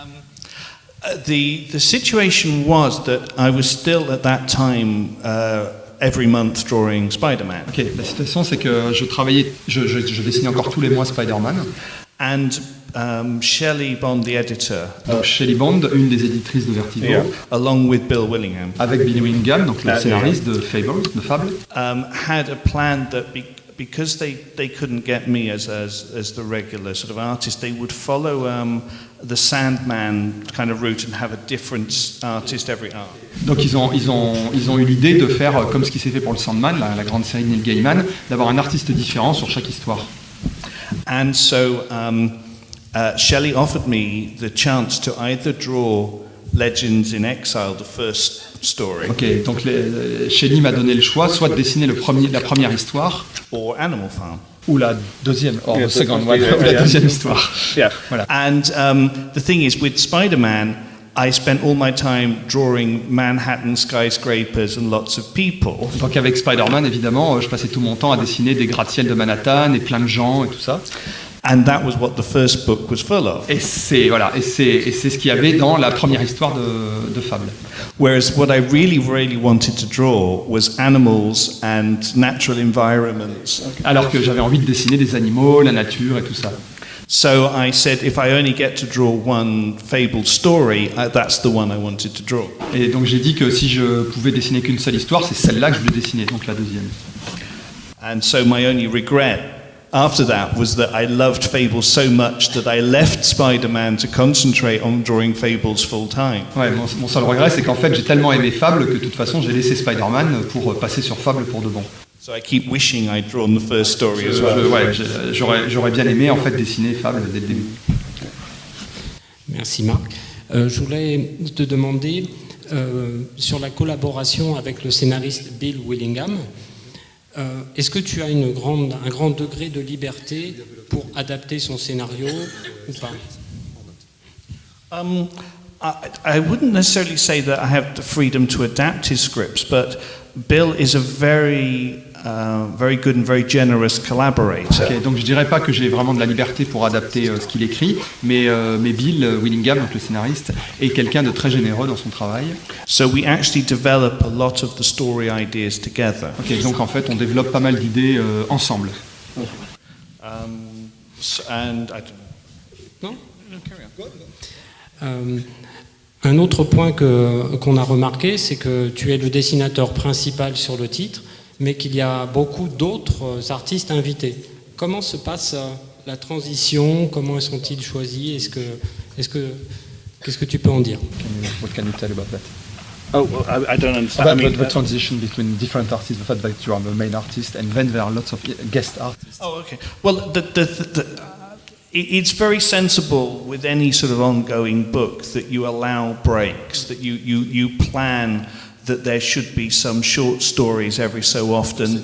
The situation was that I was still at that time every month drawing Spider-Man. Ok, la situation c'est que je dessinais encore tous les mois Spider-Man. And Shelley Bond, the editor, donc Shelley Bond, une des éditrices de Vertigo, along with Bill Willingham, avec Bill Willingham, donc le scénariste de Fable, de Fable, had a plan that because they couldn't get me as the regular sort of artist, they would follow the Sandman kind of route and have a different artist every arc. Donc ils ont eu l'idée de faire comme ce qui s'est fait pour le Sandman, la grande série de Neil Gaiman, d'avoir un artiste différent sur chaque histoire. And so Shelley offered me the chance to either draw Legends in Exile, the first story. Ok, donc Shelley m'a donné le choix, soit de dessiner la première histoire, or Animal Farm, ou la deuxième, ou la deuxième histoire. Yeah. Voilà. And the thing is, with Spider-Man, I spent all my time drawing Manhattan skyscrapers and lots of people. Donc avec Spider-Man, évidemment, je passais tout mon temps à dessiner des gratte-ciels de Manhattan et plein de gens et tout ça. And that was what the first book was full of. Et c'est ce qu'il y avait dans la première histoire de Fable. Whereas what I really wanted to draw was animals and natural environments. Alors que j'avais envie de dessiner des animaux, la nature et tout ça. So I said, if I only get to draw one Fable story, that's the one I wanted to draw. Et donc j'ai dit que si je pouvais dessiner qu'une seule histoire, c'est celle-là que je voulais dessiner, donc la deuxième. And so my only regret after that was that I loved Fables so much that I left Spider-Man to concentrate on drawing Fables full time. Ouais, mon seul regret, c'est qu'en fait, j'ai tellement aimé Fable que de toute façon, j'ai laissé Spider-Man pour passer sur Fable pour de bon. So I keep wishing I'd drawn the first story as well. J'aurais bien aimé en fait dessiner Fable dès le début. Merci Marc. Je voulais te demander sur la collaboration avec le scénariste Bill Willingham. Est-ce que tu as un grand degré de liberté pour adapter son scénario ou pas? I wouldn't necessarily say that I have the freedom to adapt his scripts, but Bill is a very very good and very generous collaborator. Okay, donc je dirais pas que j'ai vraiment de la liberté pour adapter ce qu'il écrit, mais Bill Willingham, donc le scénariste, est quelqu'un de très généreux dans son travail. So we actually develop a lot of the story ideas together. Okay, donc en fait on développe pas mal d'idées ensemble. And I don't know. Non, carry on. Un autre point qu'on a remarqué, c'est que tu es le dessinateur principal sur le titre, mais qu'il y a beaucoup d'autres artistes invités. Comment se passe la transition? Comment sont-ils choisis? Qu'est-ce que tu peux en dire? What can you tell about that? Oh, well, I don't understand. About the transition between different artists, the fact that you are the main artist, and then there are lots of guest artists. Oh, okay. Well, it's very sensible with any sort of ongoing book that you allow breaks, that you plan that there should be some short stories every so often.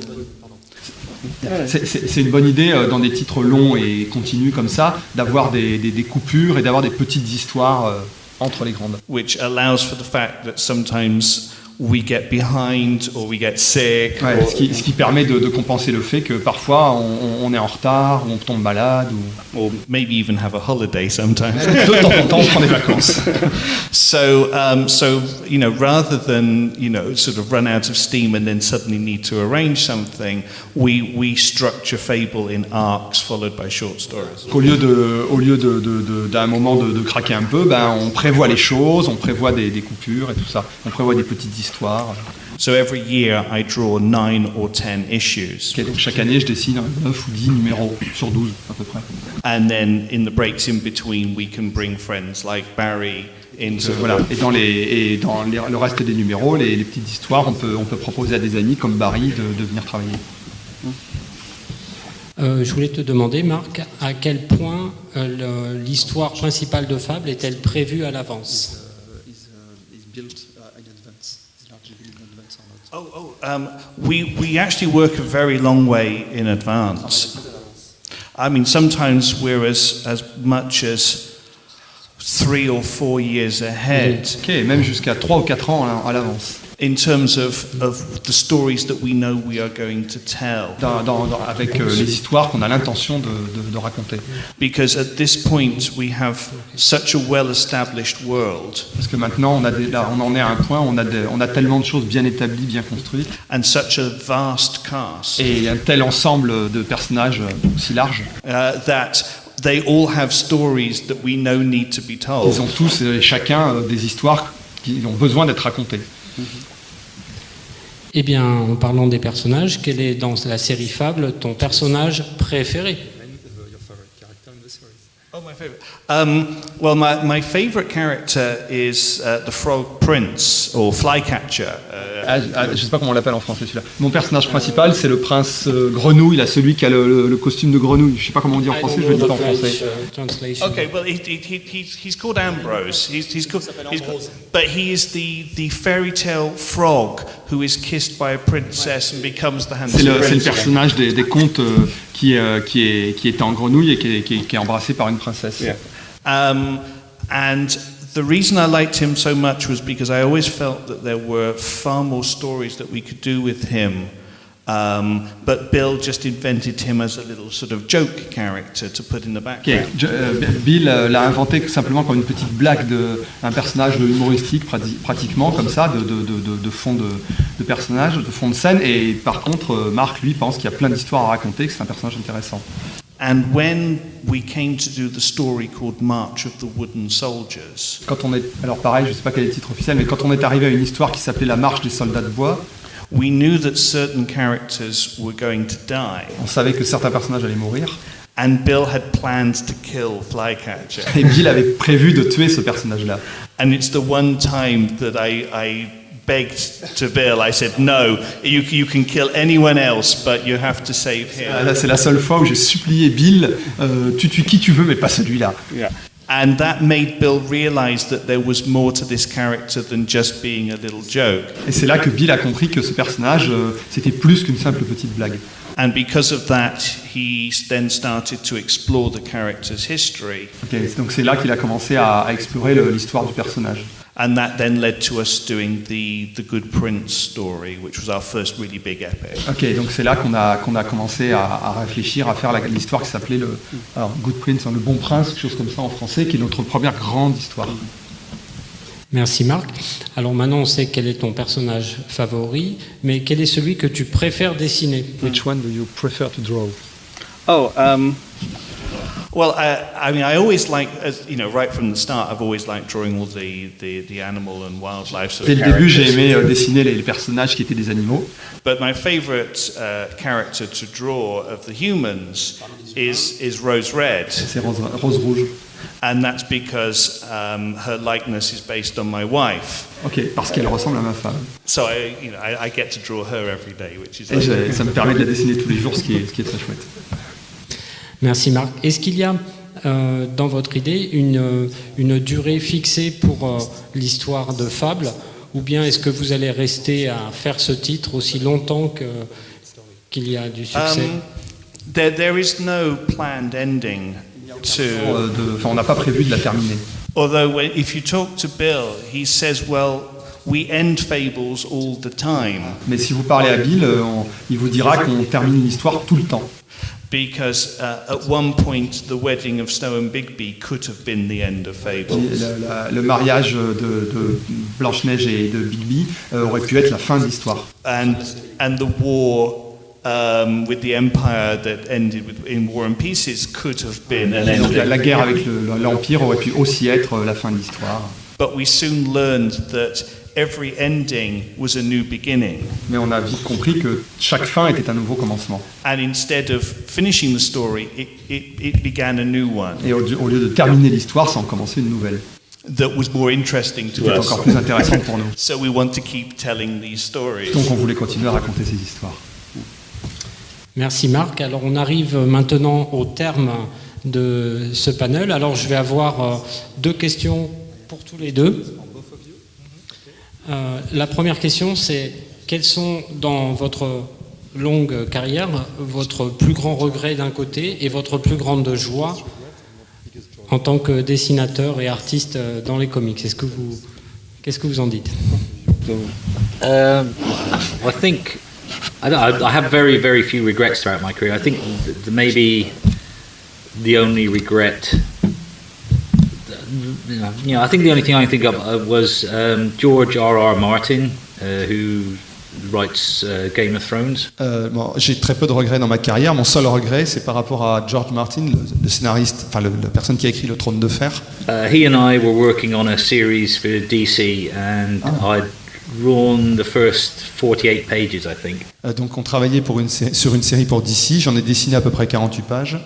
C'est une bonne idée dans des titres longs et continus comme ça, d'avoir des coupures et d'avoir des petites histoires entre les grandes. Which allows for the fact that sometimes we get behind or we get sick. Ouais, ce qui permet de compenser le fait que parfois on est en retard, ou on tombe malade, or maybe even have a holiday sometimes. De temps en temps, on prend des vacances. So you know, rather than sort of run out of steam and then suddenly need to arrange something, we structure Fable in arcs followed by short stories. Au lieu d'un moment de craquer un peu, on prévoit les choses, on prévoit des coupures et tout ça, on prévoit des petites histoires. So every year I draw 9 or 10 issues. Okay, donc chaque année je dessine 9 ou 10 numéros sur 12 à peu près. And then in the breaks in between we can bring friends like Barry into voilà. Et dans le reste des numéros, les petites histoires, on peut proposer à des amis comme Barry de venir travailler. Je voulais te demander, Marc, à quel point l'histoire principale de Fable est-elle prévue à l'avance? We actually work a very long way in advance. I mean, sometimes we're as much as 3 or 4 years ahead. Okay, même jusqu'à 3 ou 4 ans à l'avance. In terms of the stories that we know we are going to tell. Avec les histoires qu'on a l'intention de raconter. Because at this point we have such a well-established world. Parce que maintenant on en est à un point où on a tellement de choses bien établies, bien construites. And such a vast cast. Et un tel ensemble de personnages aussi large. That they all have stories that we know need to be told. Ils ont tous chacun des histoires qui ont besoin d'être racontées. Eh bien, en parlant des personnages, quel est dans la série Fable ton personnage préféré? Oh, my favorite. Well, my favorite character is the Frog Prince or Flycatcher. Je sais pas comment on l'appelle en français celui-là. Mon personnage principal, c'est le prince grenouille, là, celui qui a le costume de grenouille. Je sais pas comment on dit en français, je le dis pas en français. Okay, well, he's called Ambrose. But he is the fairy tale frog who is kissed by a princess and becomes the handsome prince. C'est le personnage des contes qui est en grenouille et qui est embrassé par une princesse. Yeah. And the reason I liked him so much was because I always felt that there were far more stories that we could do with him. But Bill just invented him as a little sort of joke character to put in the background. Okay. Bill l'a inventé simplement comme une petite blague un personnage humoristique pratiquement comme ça de fond de personnage, de fond de scène. Et par contre, Marc lui pense qu'il y a plein d'histoires à raconter, que c'est un personnage intéressant. And when we came to do the story called March of the Wooden Soldiers. Alors pareil, je sais pas quel est le titre officiel, mais quand on est arrivé à une histoire qui s'appelait La Marche des soldats de bois, we knew that certain characters were going to die. On savait que certains personnages allaient mourir. And Bill had planned to kill Flycatcher. Et Bill avait prévu de tuer ce personnage-là. And it's the one time that I begged to Bill. I said, no, you can kill anyone else, but you have to save him. Là, c'est la seule fois où j'ai supplié Bill, tu tues qui tu veux, mais pas celui-là. Yeah. And that made Bill realize that there was more to this character than just being a little joke. Et c'est là que Bill a compris que ce personnage, c'était plus qu'une simple petite blague. And because of that, he then started to explore the character's history. Okay, donc c'est là qu'il a commencé à explorer l'histoire du personnage. And that then led to us doing the Good Prince story, which was our first really big epic. Ok, donc c'est là qu'on a commencé à réfléchir, à faire l'histoire qui s'appelait Good Prince, le Bon Prince, quelque chose comme ça en français, qui est notre première grande histoire. Merci Marc. Alors maintenant on sait quel est ton personnage favori, mais quel est celui que tu préfères dessiner? Which one do you prefer to draw? Well, I mean, I always like, right from the start, I've always liked drawing all the animal and wildlife sort Dès of le début, j'ai characters. aimé dessiner les personnages qui étaient des animaux. But my favorite character to draw of the humans is Rose Red. C'est Rose Rouge. And that's because her likeness is based on my wife. Ok, parce qu'elle ressemble à ma femme. So I get to draw her every day, which is Et ça me permet de la dessiner tous les jours, ce qui est très chouette. Merci Marc. Est-ce qu'il y a dans votre idée une durée fixée pour l'histoire de Fable, ou bien est-ce que vous allez rester à faire ce titre aussi longtemps qu'il y a du succès? There is no planned ending to. On n'a pas prévu de la terminer. Although if you talk to Bill, he says, well, we end fables all the time. Mais si vous parlez à Bill, il vous dira qu'on termine l'histoire tout le temps. Because at one point, the wedding of Snow and Bigby could have been the end of Fables. Le mariage de Blanche-Neige et de Bigby aurait pu être la fin de l'histoire. And the war with the Empire that ended in War and Pieces could have been an Donc ending. la guerre avec l'Empire aurait pu aussi être la fin de l'histoire. But we soon learned that every ending was a new beginning. Mais on a vite compris que chaque fin était un nouveau commencement. And instead of finishing the story, it began a new one. Et au lieu de terminer l'histoire, ça en commençait une nouvelle. That was more interesting Qui to est us. encore plus intéressante pour nous. So we want to keep telling these stories. Donc on voulait continuer à raconter ces histoires. Merci Marc. Alors on arrive maintenant au terme de ce panel. Alors je vais avoir deux questions pour tous les deux. La première question, c'est quels sont dans votre longue carrière votre plus grand regret d'un côté et votre plus grande joie en tant que dessinateur et artiste dans les comics? Qu'est-ce que vous en dites? I think I have very, very few regrets throughout my career. I think maybe the only regret, I think the only thing I think of was George R.R. Martin, who writes Game of Thrones. J'ai très peu de regrets dans ma carrière. Mon seul regret, c'est par rapport à George Martin, le scénariste, enfin la personne qui a écrit Le Trône de Fer. He and I were working on a series for DC, and I'd drawn the first 48 pages, I think. Donc on travaillait sur une série pour DC. J'en ai dessiné à peu près 48 pages.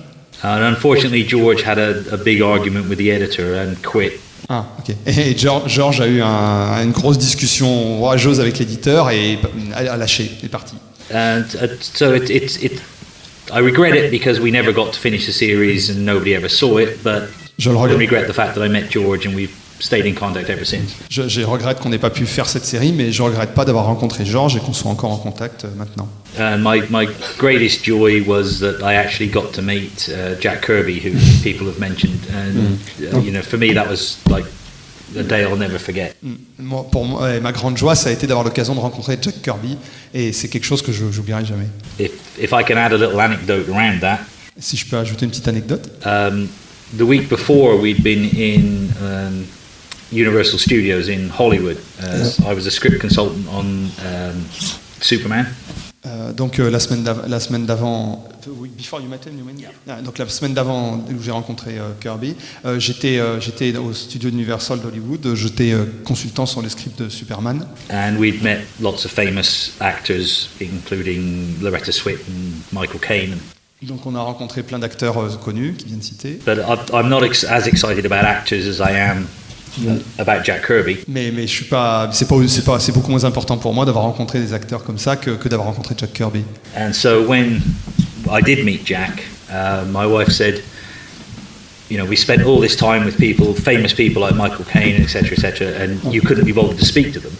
And unfortunately, George had a big argument with the editor and quit. Ah, ok. Et George a eu une grosse discussion orageuse avec l'éditeur et a lâché, est parti. And so I regret it because we never got to finish the series and nobody ever saw it, but Je le I regrette. regret the fact that I met George and we've stayed in contact ever since. Je regrette qu'on n'ait pas pu faire cette série, mais je regrette pas d'avoir rencontré George et qu'on soit encore en contact maintenant. And my greatest joy was that I actually got to meet Jack Kirby, who people have mentioned, and for me that was like a day I'll never forget. Pour moi, ma grande joie, ça a été d'avoir l'occasion de rencontrer Jack Kirby, et c'est quelque chose que je n'oublierai jamais. If I can add a little anecdote around that. Si je peux ajouter une petite anecdote. The week before, we'd been in Universal Studios in Hollywood. I was a script consultant on Superman. Donc la semaine d'avant, before you met him, you mean? Yeah. Donc la semaine d'avant où j'ai rencontré Kirby, j'étais au studio d'Universal d'Hollywood, j'étais consultant sur les scripts de Superman. And we'd met lots of famous actors, including Loretta Swit and Michael Caine. Donc on a rencontré plein d'acteurs connus qui viennent citer. But I'm not as excited about actors as I am about Jack Kirby. Mais je suis pas, c'est beaucoup moins important pour moi d'avoir rencontré des acteurs comme ça que d'avoir rencontré Jack Kirby. And so when I did meet Jack, my wife said, we spent all this time with people, famous people like Michael Caine, etc., and you couldn't be bothered to speak to them.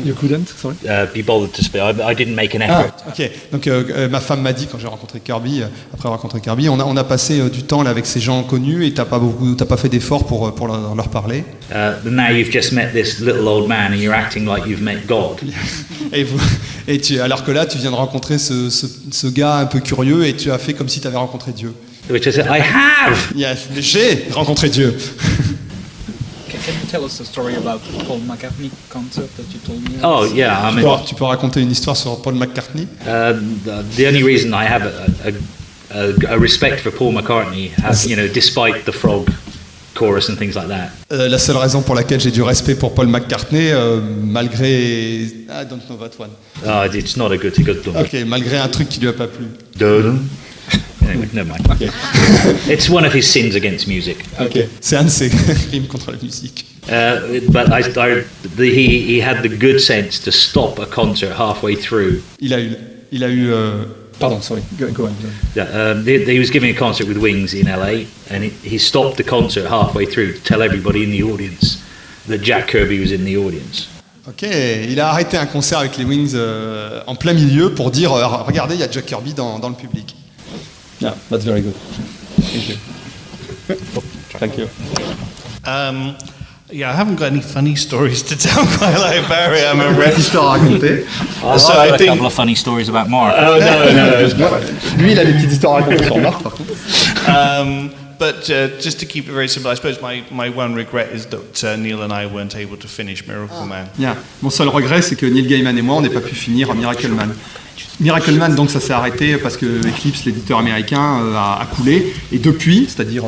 You couldn't, sorry? be bothered to speak. I didn't make an effort. Ok, donc ma femme m'a dit quand j'ai rencontré Kirby, après avoir rencontré Kirby, on a passé du temps là avec ces gens connus et t'as pas fait d'effort pour leur parler. Now you've just met this little old man and you're acting like you've met God. Alors que là, tu viens de rencontrer ce gars un peu curieux et tu as fait comme si tu avais rencontré Dieu. Which I said, I have! Yes, j'ai rencontré Dieu. Can you tell us a story about Paul McCartney concert that you told me? Oh, yeah, I mean, Tu peux raconter une histoire sur Paul McCartney? the only reason I have a respect for Paul McCartney, despite the frog chorus and things like that. La seule raison pour laquelle j'ai du respect pour Paul McCartney, malgré... I don't know that one. Oh, it's not a good number. Ok, malgré un truc qui lui a pas plu. Anyway, never mind. Okay. It's one of his sins against music. Ok, c'est un de ses crimes contre la musique. But he had the good sense to stop a concert halfway through. Il a eu Pardon, sorry. Go on. Yeah, he was giving a concert with Wings in LA, and he stopped the concert halfway through to tell everybody in the audience that Jack Kirby was in the audience. Ok, il a arrêté un concert avec les Wings en plein milieu pour dire regardez, il y a Jack Kirby dans le public. Yeah, that's very good. Thank you. Thank you. Yeah, I haven't got any funny stories to tell quite like Barry, I'm afraid. Histoire à raconter. So I I have a think... couple of funny stories about Mark. Oh, no. Lui, il a des petites histoires à raconter sur Marc, par contre. But just to keep it very simple, I suppose my one regret is that Neil and I weren't able to finish Miracle Man. Bien. Mon seul regret, c'est que Neil Gaiman et moi, on n'ait pas pu finir Miracle Man. Miracle Man, donc ça s'est arrêté parce que Eclipse, l'éditeur américain, a coulé. Et depuis, c'est-à-dire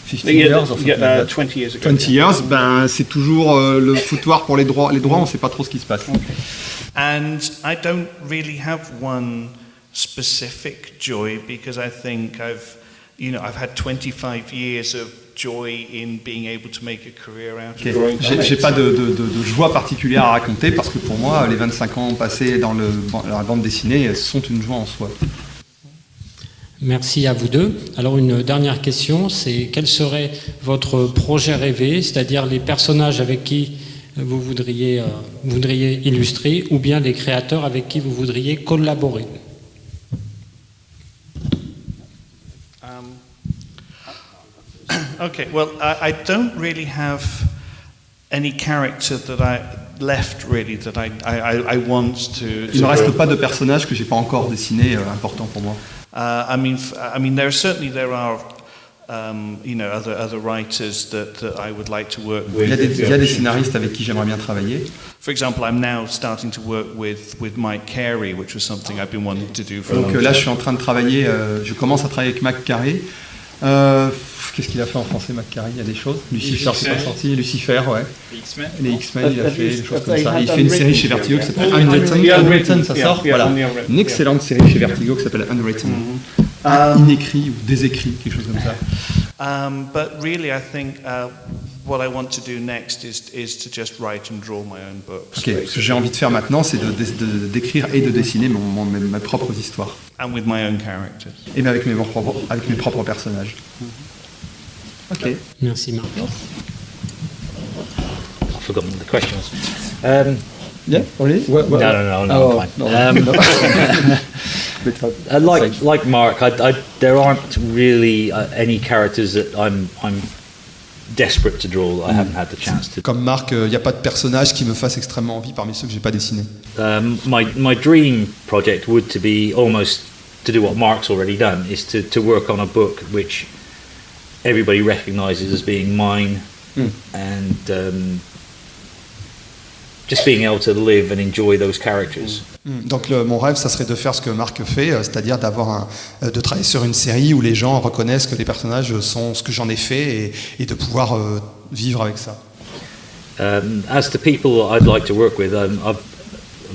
15 years, or something like that, 20 years ago. 20 years, ben, c'est toujours le foutoir pour les droits. Les droits, on ne sait pas trop ce qui se passe. And I don't really have one specific joy because I think I've had 25 years of joy in being able to make a career out of it. J'ai pas de joie particulière à raconter parce que pour moi, les 25 ans passés dans la bande dessinée sont une joie en soi. Merci à vous deux. Alors une dernière question, c'est quel serait votre projet rêvé, c'est-à-dire les personnages avec qui vous voudriez illustrer ou bien les créateurs avec qui vous voudriez collaborer? Okay, well, I don't really have any character that I left really that I want to. Il ne reste pas de personnages que j'ai pas encore dessiné important pour moi. I mean, there are other writers that I would like to work with. Il y a des scénaristes avec qui j'aimerais bien travailler. For example, I'm now starting to work with Mike Carey, which was something I've been wanting to do for a long time. Donc là, je suis en train de travailler. Je commence à travailler avec Mike Carey. Qu'est-ce qu'il a fait en français, Mike Carey? Il y a des choses. Lucifer, c'est pas sorti. Lucifer, ouais. Les X-Men, il a fait des choses comme ça. Il fait une série chez Vertigo qui s'appelle Unwritten, ça sort. Voilà. Une excellente série chez Vertigo qui s'appelle Unwritten. Inécrit ou désécrit, quelque chose comme ça. But really, I think what I want to do next is to just write and draw my own books. Okay. Ce que j'ai envie de faire maintenant, c'est d'écrire et de dessiner mes propres histoires. And with my own characters. Et bien avec mes propres personnages. Ok. Merci Marc. I've forgotten the questions. Yeah, only? No, I'm fine. Like Mark, there aren't really any characters that I'm desperate to draw. I haven't had the chance to. Comme Marc, il n'y a pas de personnage qui me fasse extrêmement envie parmi ceux que j'ai pas dessinés. My dream project would to be almost to do what Mark's already done, is to work on a book which everybody recognises as being mine, and just being able to live and enjoy those characters. Donc mon rêve, ça serait de faire ce que Marc fait, c'est-à-dire de travailler sur une série où les gens reconnaissent que les personnages sont ce que j'en ai fait et de pouvoir vivre avec ça. As to people I'd like to work with,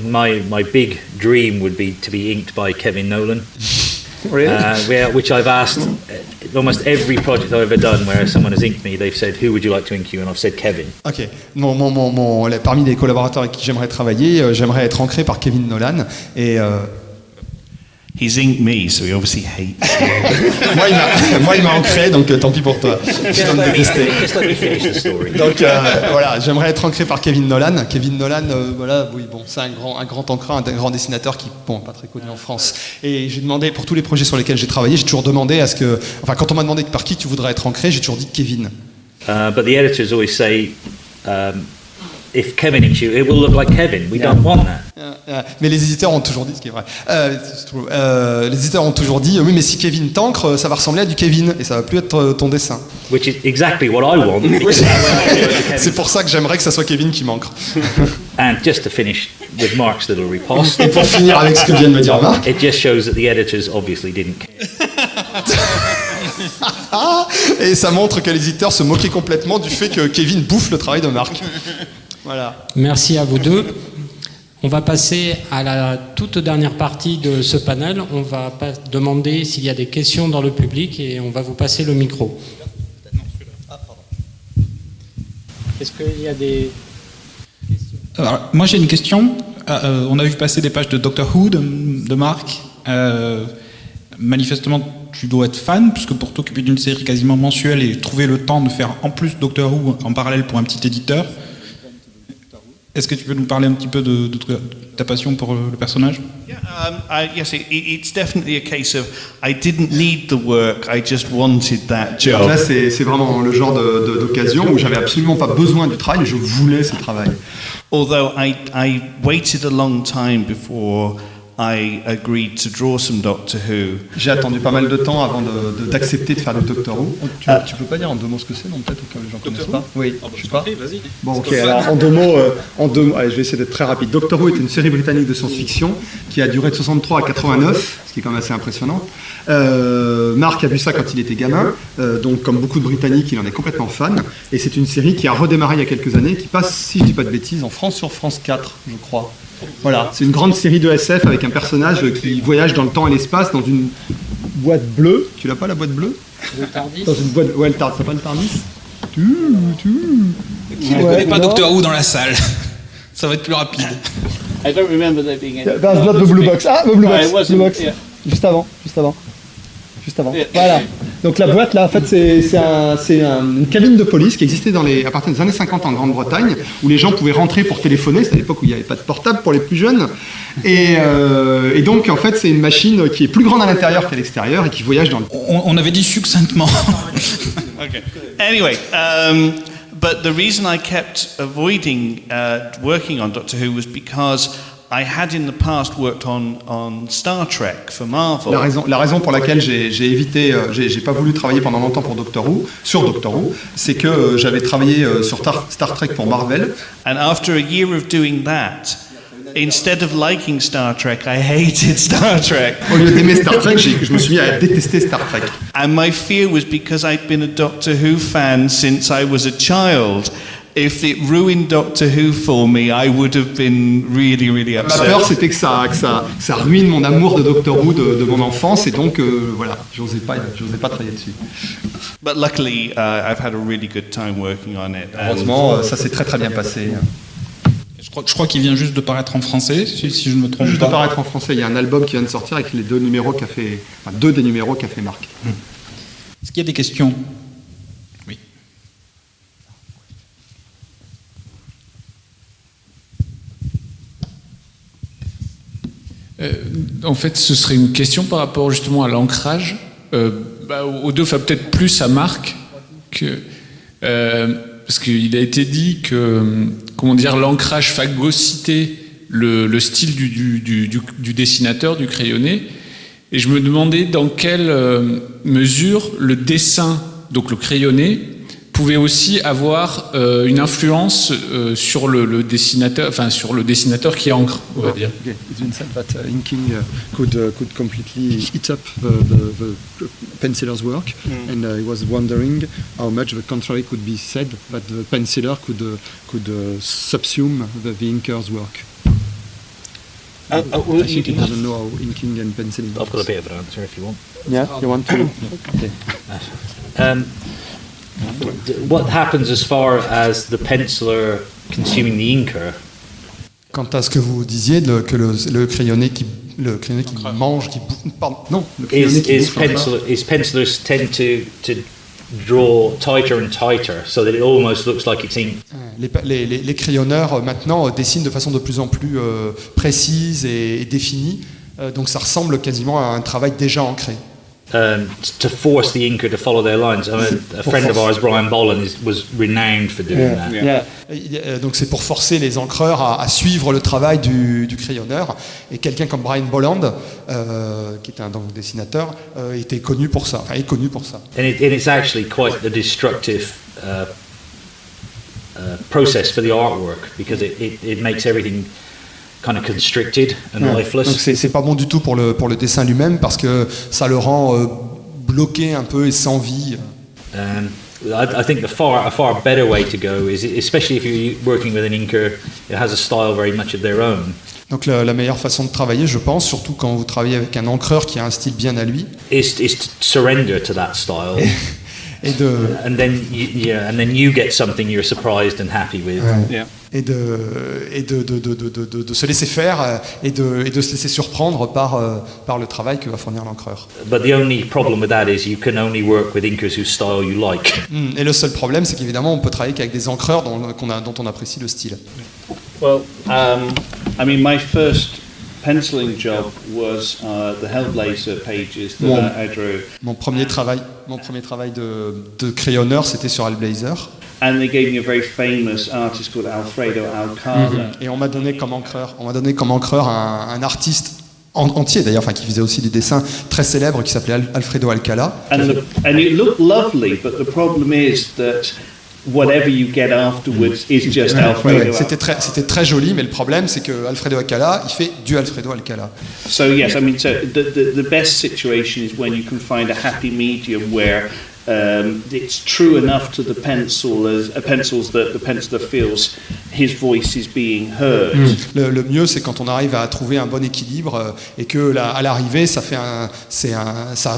my big dream would be to be inked by Kevin Nolan. Really? Which I've asked almost every project I've ever done where someone has inked me, they've said, who would you like to ink you? And I've said Kevin. Ok. Parmi les collaborateurs avec qui j'aimerais travailler, j'aimerais être ancré par Kevin Nolan. Et He's inked me, so he obviously hates me. Moi, il m'a ancré, donc tant pis pour toi. Je dois me détester. Just let me finish the story. Donc voilà, j'aimerais être ancré par Kevin Nolan. Kevin Nolan, voilà, oui, bon, c'est un grand ancreur, un grand dessinateur qui, bon, pas très connu en France. Et j'ai demandé, pour tous les projets sur lesquels j'ai travaillé, j'ai toujours demandé à ce que, enfin, quand on m'a demandé par qui tu voudrais être ancré, j'ai toujours dit Kevin. But the editors always say, if Kevin inks you, it will look like Kevin. We don't want that. Mais les éditeurs ont toujours dit, ce qui est vrai, les éditeurs ont toujours dit, oui, mais si Kevin t'ancre, ça va ressembler à du Kevin, et ça va plus être ton dessin. Which is exactly what I want. C'est pour ça que j'aimerais que ça soit Kevin qui m'ancre. And just to finish with Mark's little riposte, Et pour finir avec ce que vient de me dire Marc, it just shows that the editors obviously didn't care. et ça montre que les éditeurs se moquaient complètement du fait que Kevin bouffe le travail de Marc. Voilà. Merci à vous deux. On va passer à la toute dernière partie de ce panel. On va demander s'il y a des questions dans le public et on va vous passer le micro. Est-ce qu'il y a des questions? Alors, moi j'ai une question. On a vu passer des pages de Doctor Who de Marc. Manifestement, tu dois être fan, puisque pour t'occuper d'une série quasiment mensuelle et trouver le temps de faire en plus Doctor Who en parallèle pour un petit éditeur, est-ce que tu peux nous parler un petit peu de ta passion pour le personnage? Yeah, yes, it's definitely a case of I didn't need the work, I just wanted that job. Là, c'est vraiment le genre d'occasion où j'avais absolument pas besoin du travail, je voulais ce travail. Although I waited a long time before I agreed to draw some Doctor Who. J'ai attendu pas mal de temps avant d'accepter de faire du Doctor Who. Tu peux pas dire en deux mots ce que c'est, non, peut-être, au cas où les gens connaissent pas? Oui, je sais pas. Vas-y. Bon, ok, alors en deux mots, allez, je vais essayer d'être très rapide. Doctor Who est une série britannique de science-fiction qui a duré de 63 à 89, ce qui est quand même assez impressionnant. Marc a vu ça quand il était gamin, donc comme beaucoup de Britanniques, il en est complètement fan. Et c'est une série qui a redémarré il y a quelques années, qui passe, si je dis pas de bêtises, en France sur France 4, je crois. Voilà, c'est une grande série de SF avec un personnage qui voyage dans le temps et l'espace dans une boîte bleue. Tu l'as pas, la boîte bleue? Le Tardis. Dans une boîte, ouais, le Tardis, ça s'appelle le Tardis. Qui ne connaît pas Doctor Who dans la salle? Ça va être plus rapide. I don't remember there being any. That's not the Blue Box. Ah, the Blue Box. it wasn't, Blue Box. yeah. Juste avant. Yeah. Voilà. Donc la boîte là, en fait, c'est une cabine de police qui existait à partir des années 50 en Grande-Bretagne, où les gens pouvaient rentrer pour téléphoner. C'est à l'époque où il n'y avait pas de portable pour les plus jeunes. Et donc en fait, c'est une machine qui est plus grande à l'intérieur qu'à l'extérieur et qui voyage dans le. On avait dit succinctement. Okay. Anyway, but the reason I kept avoiding working on Doctor Who was because I had in the past worked on Star Trek for Marvel. La raison pour laquelle j'ai évité, j'ai pas voulu travailler pendant longtemps sur Doctor Who, c'est que j'avais travaillé sur Star Trek pour Marvel. And after a year of doing that, instead of liking Star Trek, I hated Star Trek. Au lieu d'aimer Star Trek, je me suis mis à détester Star Trek. And my fear was because I'd been a Doctor Who fan since I was a child. If it ruined Doctor Who for me, I would have been really, really upset. Ma peur, c'était que ça ruine mon amour de Doctor Who de mon enfance, et donc voilà, j'osais pas travailler dessus. But luckily, I've had a really good time working on it. Heureusement, ça s'est très très bien passé. Je crois qu'il vient juste de paraître en français, si je ne me trompe Juste pas. de paraître en français, il y a un album qui vient de sortir avec les deux des numéros qu'a fait Marc. Est-ce qu'il y a des questions? Oui. En fait, ce serait une question par rapport justement à l'ancrage, aux deux, enfin peut-être plus à Marc, parce qu'il a été dit que, comment dire, l'ancrage phagocytait le style du dessinateur, du crayonné, et je me demandais dans quelle mesure le dessin, donc le crayonné, pouvait aussi avoir une influence sur le dessinateur, enfin sur le dessinateur qui encre, on va dire. Okay. It's been said that inking could completely eat up the penciler's work, and I was wondering how much the contrary could be said, that the penciler could subsume the inker's work. I think he doesn't know how inking and penciling works. I've got a bit of an answer if you want. Yeah, you want to? Okay. What happens as far as the penciler consuming the inker? Quant à ce que vous disiez, que le crayonné qui le crayonné qui mange, qui bouffe. Pardon, non, le crayonné qui bouffe. Pencilers tend to draw tighter and tighter, so that it almost looks like it's ink. Les crayonneurs maintenant dessinent de façon de plus en plus précise et définie, donc ça ressemble quasiment à un travail déjà ancré. To force the inker to follow their lines. I mean, a friend of ours, Brian Boland, was renowned for doing that. Yeah. Donc c'est pour forcer les encreurs à suivre le travail du crayonneur. Et quelqu'un comme Brian Boland, qui est un dessinateur, était connu pour ça. Enfin, est connu pour ça. And it's actually quite the destructive process for the artwork, because it makes everything kind of constricted and lifeless. Donc c'est pas bon du tout pour le dessin lui-même, parce que ça le rend bloqué un peu et sans vie. I think a far better way to go is, especially if you're working with an inker that has a style very much of their own. Donc la meilleure façon de travailler, je pense, surtout quand vous travaillez avec un encreur qui a un style bien à lui, is to surrender to that style. And then you get something you're surprised and happy with. Et de se laisser faire et de se laisser surprendre par le travail que va fournir l'encreur. But the only problem with that is you can only work with inkers whose style you like. Et le seul problème, c'est qu'évidemment, on peut travailler qu'avec des encreurs dont on apprécie le style. Well, I mean, my first penciling job was the Hellblazer pages that I drew. Mon premier travail de crayonneur, c'était sur Hellblazer. And they gave me a very famous artist called Alfredo Alcala. Et on m'a donné comme encreur un artiste entier d'ailleurs, enfin qui faisait aussi des dessins très célèbres, qui s'appelait Alfredo Alcala. And it looked lovely, but the problem is that whatever you get afterwards is just Alfredo. C'était très joli, mais le problème c'est que Alfredo Alcala, il fait du Alfredo Alcala. So yes, I mean, so the best situation is when you can find a happy medium where it's true enough to the pencils that the penciler feels his voice is being heard. Le mieux, c'est quand on arrive à trouver un bon équilibre et que à l'arrivée, ça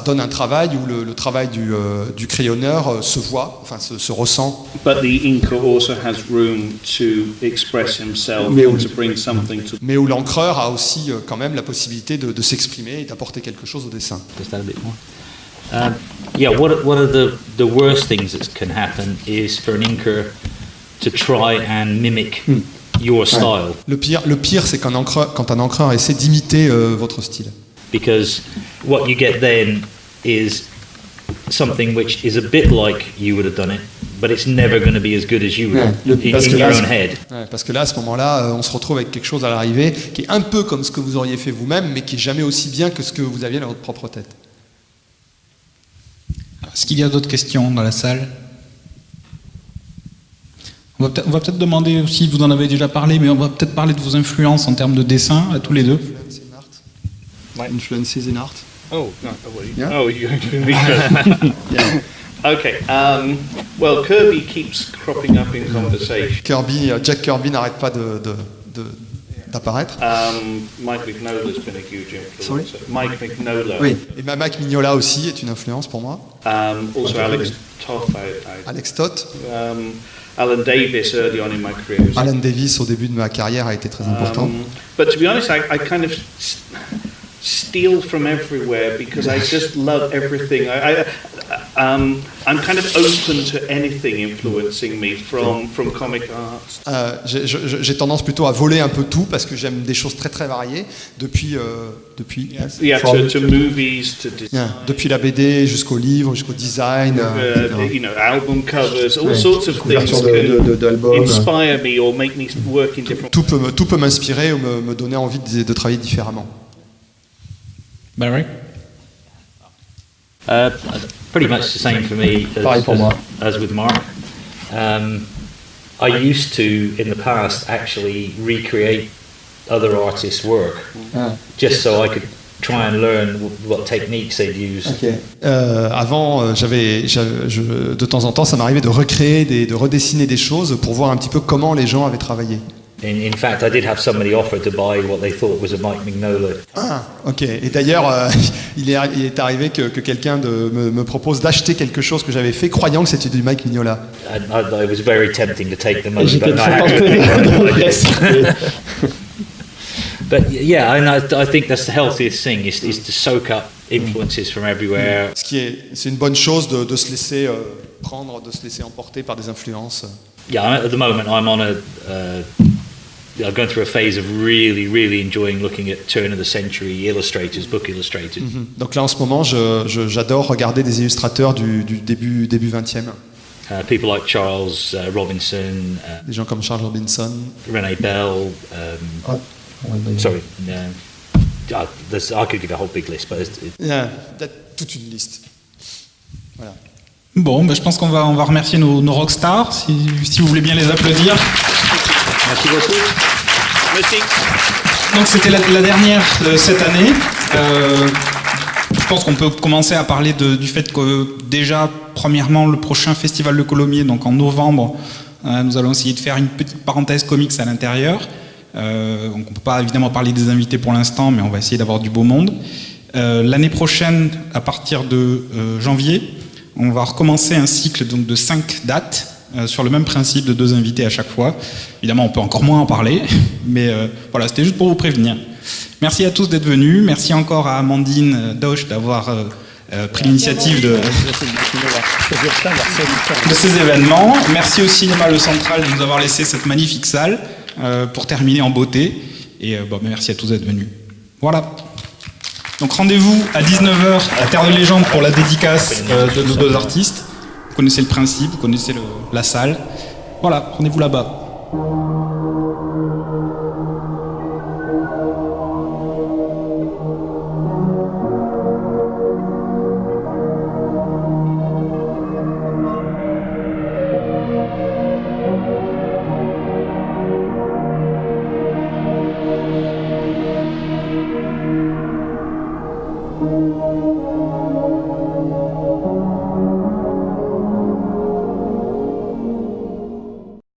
donne un travail où le travail du crayonneur se voit, enfin se ressent. But the inker also has room to express himself and to bring something to. Mais où l'encreur a aussi quand même la possibilité de s'exprimer et d'apporter quelque chose au dessin. Just a bit more. One of the worst things that can happen is for an inker to try and mimic your style. Le pire, c'est quand un encreur essaie d'imiter votre style. Because what you get then is something which is a bit like you would have done it, but it's never going to be as good as you would in your own head. Parce que là, à ce moment-là, on se retrouve avec quelque chose à l'arrivée qui est un peu comme ce que vous auriez fait vous-même, mais qui est jamais aussi bien que ce que vous aviez dans votre propre tête. Est-ce qu'il y a d'autres questions dans la salle ? On va peut-être demander aussi, vous en avez déjà parlé, mais on va peut-être parler de vos influences en termes de dessin, à tous les deux. Influences in art. Oh, no, oh, you're going to be yeah. Okay. Well, Kirby keeps cropping up in conversation. Jack Kirby n'arrête pas d'apparaître. Mike Mignola has been a huge influence. Sorry? Mike Mignola. Oui, et Mike Mignola aussi est une influence pour moi. Also Alex Toth. Alex Toth. Alan Davis early on in my career. Alan Davis au début de ma carrière a été très important. But to be honest, I kind of steal from everywhere because I just love everything. I'm kind of open to anything influencing me from comic art. J'ai tendance plutôt à voler un peu tout parce que j'aime des choses très très variées depuis to movies, to design. Depuis la BD jusqu'au livre, jusqu'au design. Album covers, all sorts of things can inspire me or make me work in different. Tout peut m'inspirer ou me donner envie de travailler différemment. Barry? Pretty much the same for me as with Mark. I used to, in the past, actually recreate other artists' work, just so I could try and learn what techniques they'd use. Okay. Avant, de temps en temps, ça m'arrivait de recréer, de redessiner des choses pour voir un petit peu comment les gens avaient travaillé. In fact, I did have somebody offer to buy what they thought was a Mike Mignola. Ah, ok. Et d'ailleurs, il est arrivé que quelqu'un me propose d'acheter quelque chose que j'avais fait, croyant que c'était du Mike Mignola. It was very tempting to take the money, but I had to. But yeah, and I think that's the healthiest thing is to soak up influences from everywhere. C'est une bonne chose de se laisser prendre, de se laisser emporter par des influences. Yeah, at the moment I'm on I'm going through a phase of really enjoying looking at turn of the century illustrators, book illustrators. Donc là en ce moment, j'adore regarder des illustrateurs du début 20e. People like Charles Robinson, des gens comme Charles Robinson, René Bell. Sorry, I could give a whole big list, but toute une liste. Voilà. Bon, je pense qu'on va remercier nos rockstars, si vous voulez bien les applaudir. Merci beaucoup. Merci. Donc c'était la dernière cette année. Je pense qu'on peut commencer à parler du fait que déjà, premièrement, le prochain festival de Colomiers, donc en novembre, nous allons essayer de faire une petite parenthèse comics à l'intérieur. Donc on ne peut pas évidemment parler des invités pour l'instant, mais on va essayer d'avoir du beau monde. L'année prochaine, à partir de janvier, on va recommencer un cycle donc, de 5 dates sur le même principe de 2 invités à chaque fois. Évidemment, on peut encore moins en parler, mais voilà, c'était juste pour vous prévenir. Merci à tous d'être venus. Merci encore à Amandine Doche d'avoir pris l'initiative de ces événements. Merci au Cinéma Le Central de nous avoir laissé cette magnifique salle pour terminer en beauté. Et merci à tous d'être venus. Voilà. Donc rendez-vous à 19h à Terre de Légende pour la dédicace de nos 2 artistes. Vous connaissez le principe, vous connaissez la salle. Voilà, rendez-vous là-bas. Thank you.